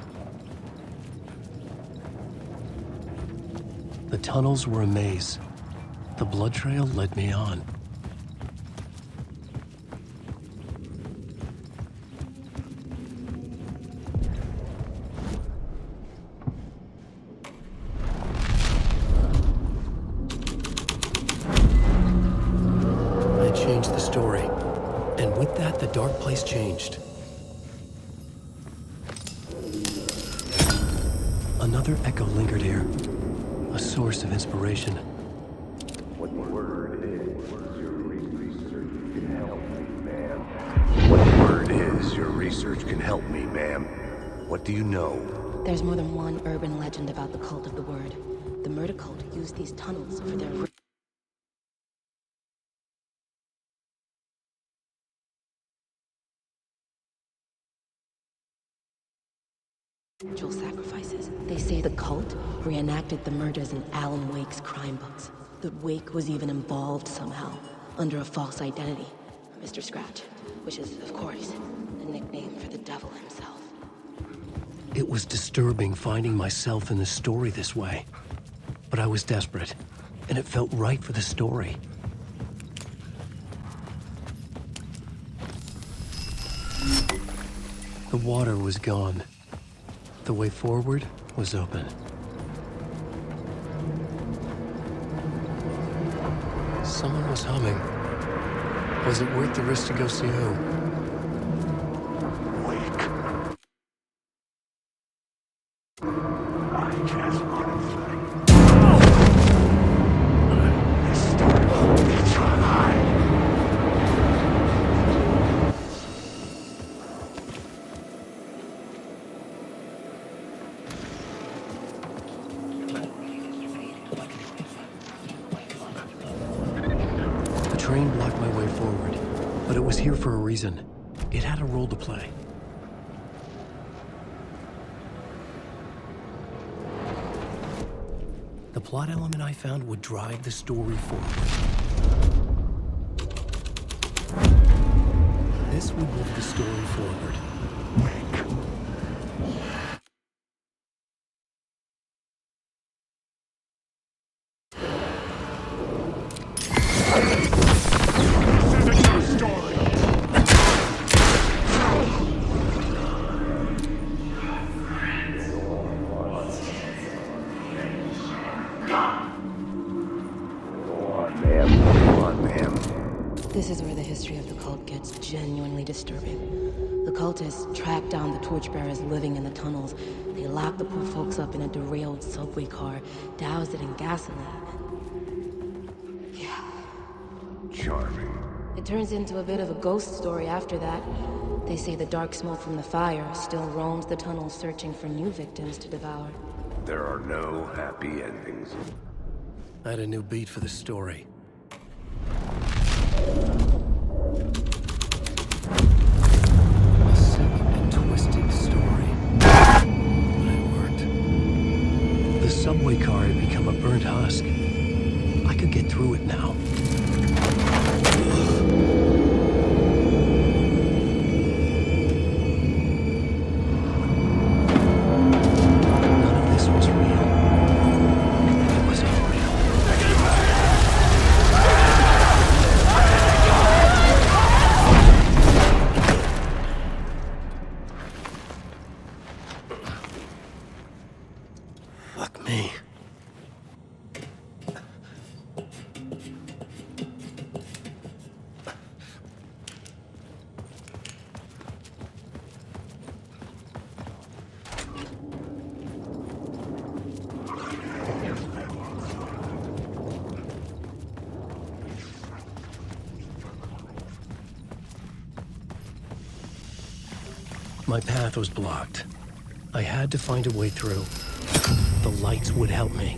The tunnels were a maze. The blood trail led me on. I changed the story, and with that, the dark place changed. Another echo lingered here, a source of inspiration. What word is your research can help me, ma'am? What word is your research can help me, ma'am? What do you know? There's more than one urban legend about the cult of the word. The murder cult used these tunnels for their ritual sacrifices. They say the cult reenacted the murders in Alan Wake's crime books. The wake was even involved somehow, under a false identity. Mr. Scratch, which is, of course, a nickname for the devil himself. It was disturbing finding myself in the story this way. But I was desperate, and it felt right for the story. The water was gone. The way forward was open. Someone was humming. Was it worth the risk to go see who? Wake. I just want to fight. It's alive. The train blocked my way forward, but it was here for a reason. It had a role to play. The plot element I found would drive the story forward. This would move the story forward. This is where the history of the cult gets genuinely disturbing. The cultists tracked down the torchbearers living in the tunnels. They locked the poor folks up in a derailed subway car, doused it in gasoline. Yeah. Charming. It turns into a bit of a ghost story after that. They say the dark smoke from the fire still roams the tunnels searching for new victims to devour. There are no happy endings. I had a new beat for the story. A sick and twisted story. But it worked. The subway car had become a burnt husk. I could get through it now. None of this was real. It was all real. Fuck me. My path was blocked. I had to find a way through. The lights would help me.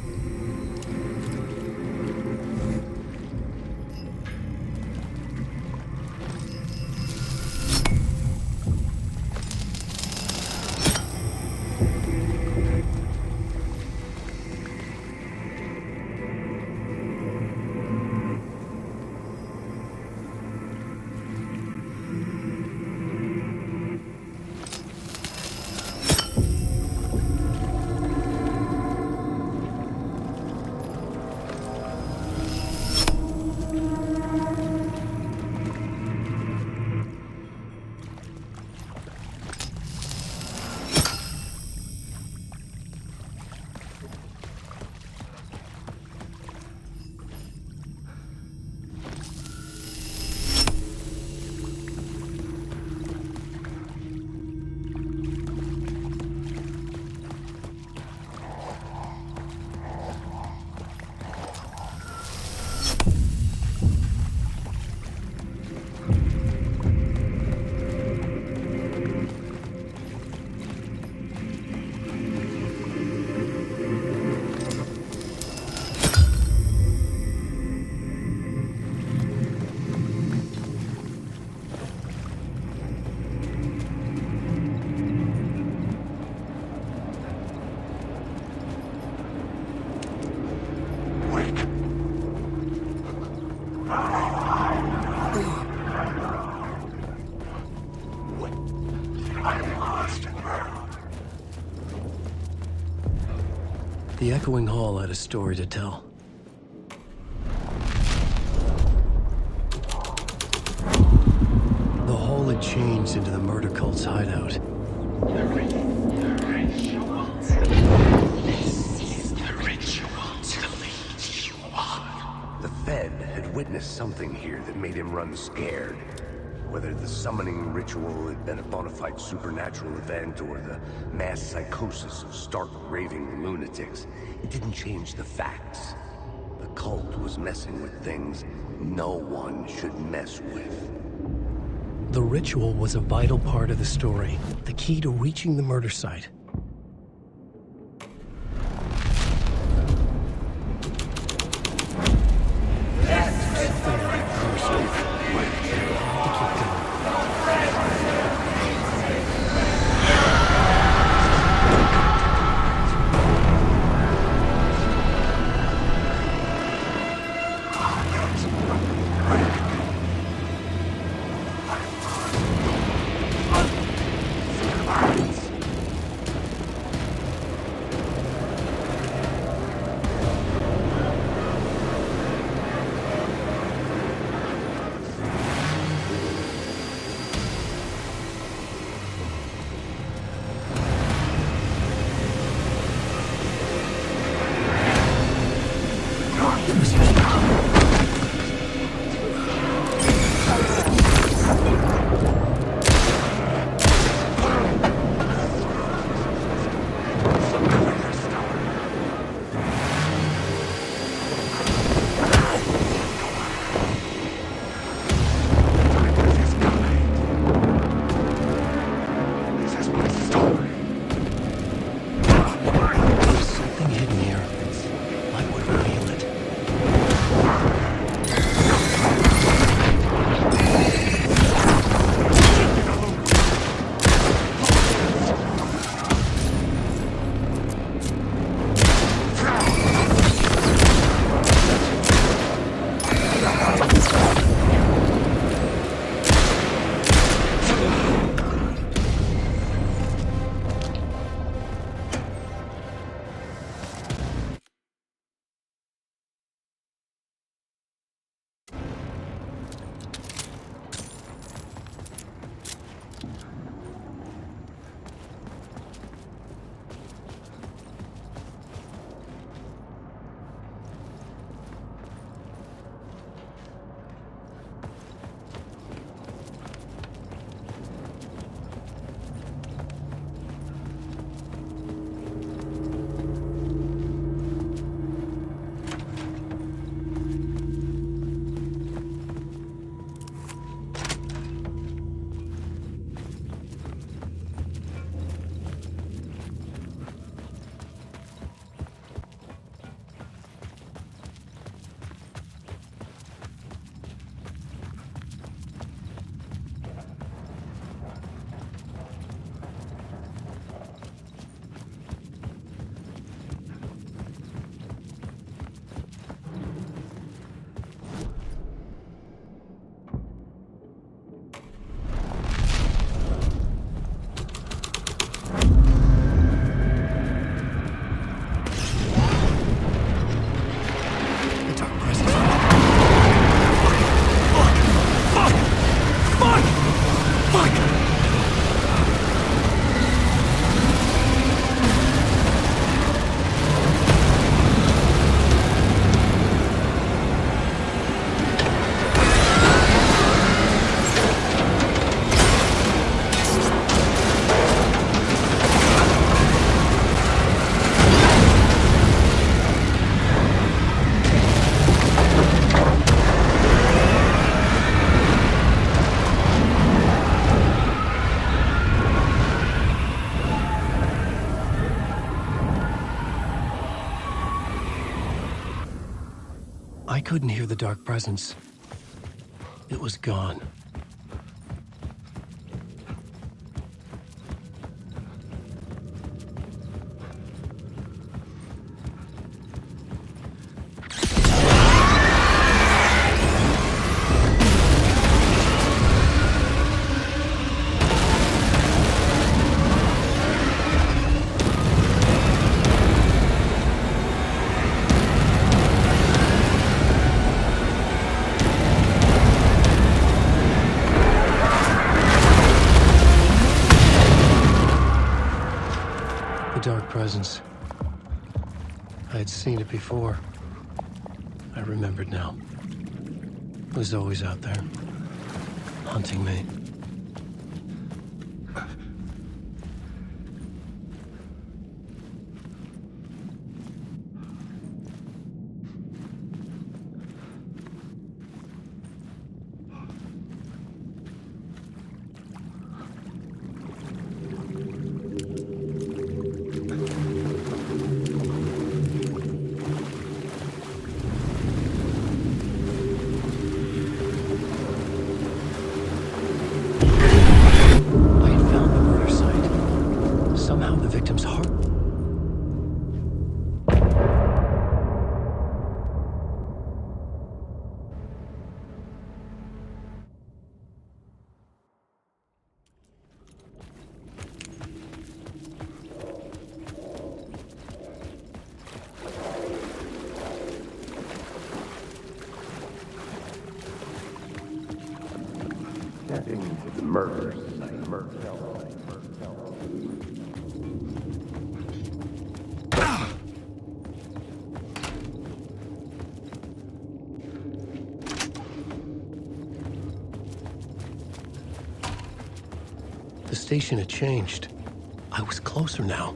The echoing hall had a story to tell. The hall had changed into the murder cult's hideout. The rituals. This is the ritual to lead you on. The Fed had witnessed something here that made him run scared. Whether the summoning ritual had been a bona fide supernatural event or the mass psychosis of stark raving lunatics, it didn't change the facts. The cult was messing with things no one should mess with. The ritual was a vital part of the story, the key to reaching the murder site. I couldn't hear the dark presence. It was gone. presence. I had seen it before. I remembered now. It was always out there, hunting me. Victim's heart. Heading to the murder site. The station had changed. I was closer now.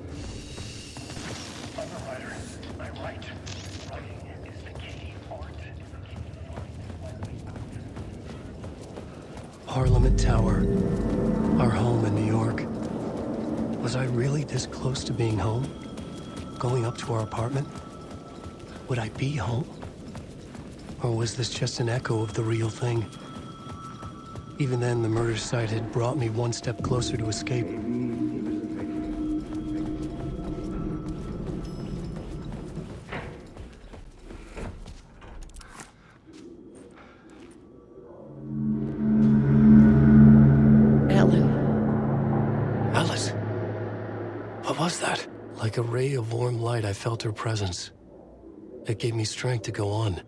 Underwriter, I'm right. Writing is the key. Art is the key to find. Parliament Tower. Our home in New York. Was I really this close to being home? Going up to our apartment? Would I be home? Or was this just an echo of the real thing? Even then, the murder site had brought me one step closer to escape. Alice? What was that? Like a ray of warm light, I felt her presence. It gave me strength to go on.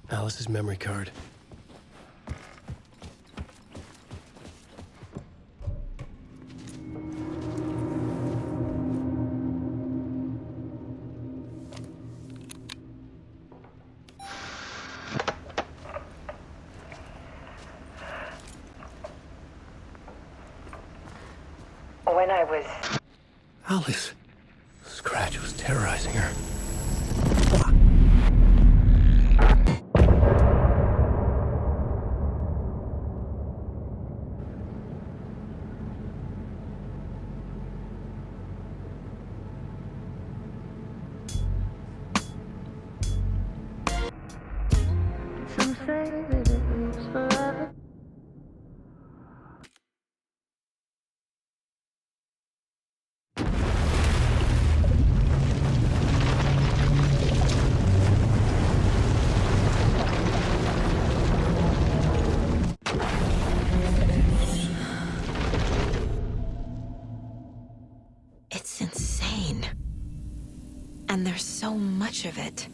Alice's memory card. When I was... Alice. Scratch was terrorizing her. It's insane. And there's so much of it.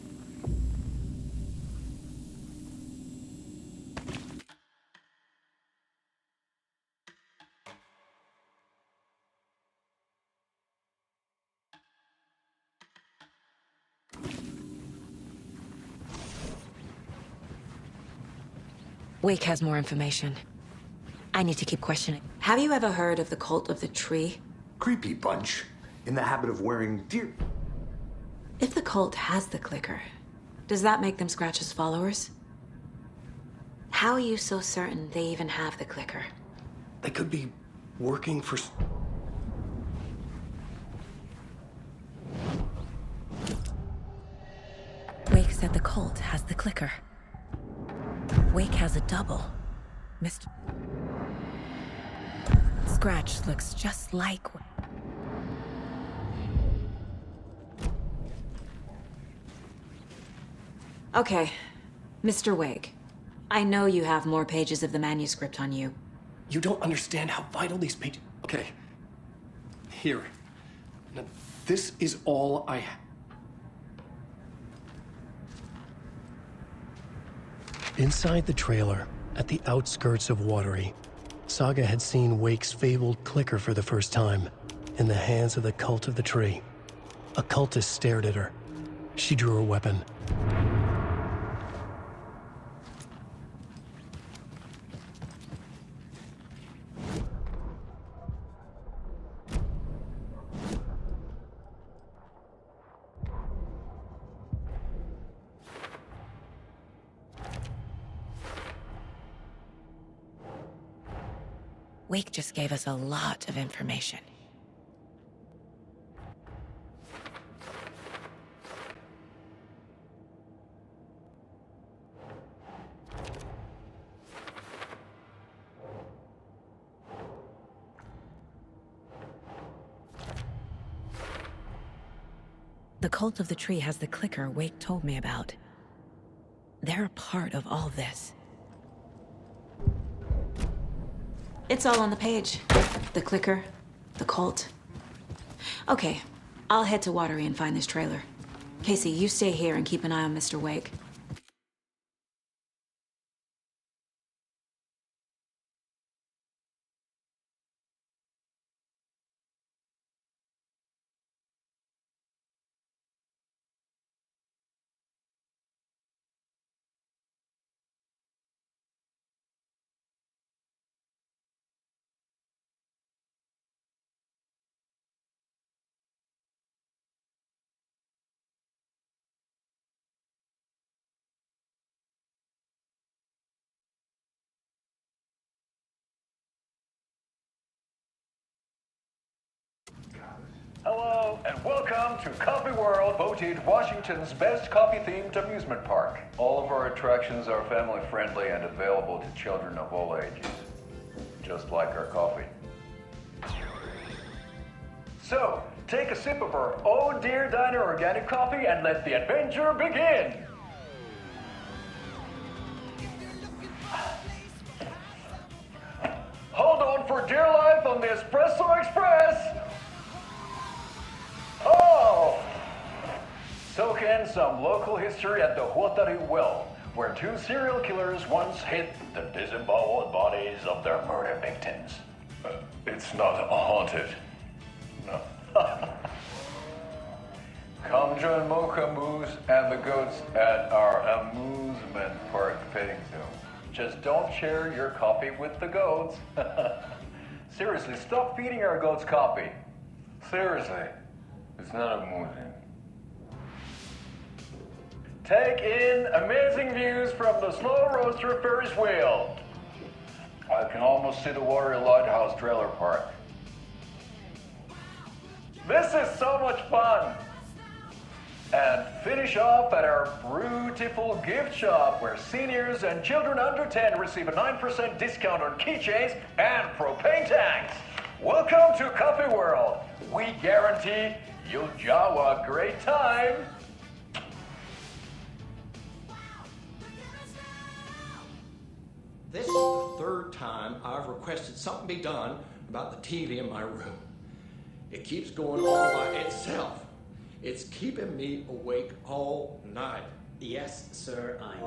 Wake has more information. I need to keep questioning. Have you ever heard of the Cult of the Tree? Creepy bunch. In the habit of wearing deer. If the cult has the clicker, does that make them Scratch's followers? How are you so certain they even have the clicker? They could be working for... Wake said the cult has the clicker. Wake has a double. Mr. Scratch looks just like... Okay, Mr. Wake. I know you have more pages of the manuscript on you. You don't understand how vital these pages... Okay. Here. Now, this is all I have. Inside the trailer, at the outskirts of Watery, Saga had seen Wake's fabled clicker for the first time, in the hands of the Cult of the Tree. A cultist stared at her. She drew her weapon. Wake just gave us a lot of information. The Cult of the Tree has the clicker Wake told me about. They're a part of all this. It's all on the page. The clicker, the cult. Okay, I'll head to Watery and find this trailer. Casey, you stay here and keep an eye on Mr. Wake. Hello, and welcome to Coffee World, voted Washington's best coffee-themed amusement park. All of our attractions are family-friendly and available to children of all ages, just like our coffee. So, take a sip of our Oh Dear Diner organic coffee and let the adventure begin! Hold on for dear life on the Espresso Express! Oh! Soak in some local history at the Huatari Well, where two serial killers once hid the disemboweled bodies of their murder victims. It's not haunted. No. Come join Mocha Moose and the goats at our amusement park petting zoo. Just don't share your coffee with the goats. Seriously, stop feeding our goats coffee. Seriously. It's not amusing. Take in amazing views from the Slow Roaster Ferris wheel. I can almost see the Watery Lighthouse trailer park. This is so much fun! And finish off at our beautiful gift shop where seniors and children under 10 receive a 9% discount on keychains and propane tanks. Welcome to Coffee World. We guarantee you'll jaw a great time. This is the third time I've requested something be done about the TV in my room. It keeps going all by itself. It's keeping me awake all night. Yes, sir, I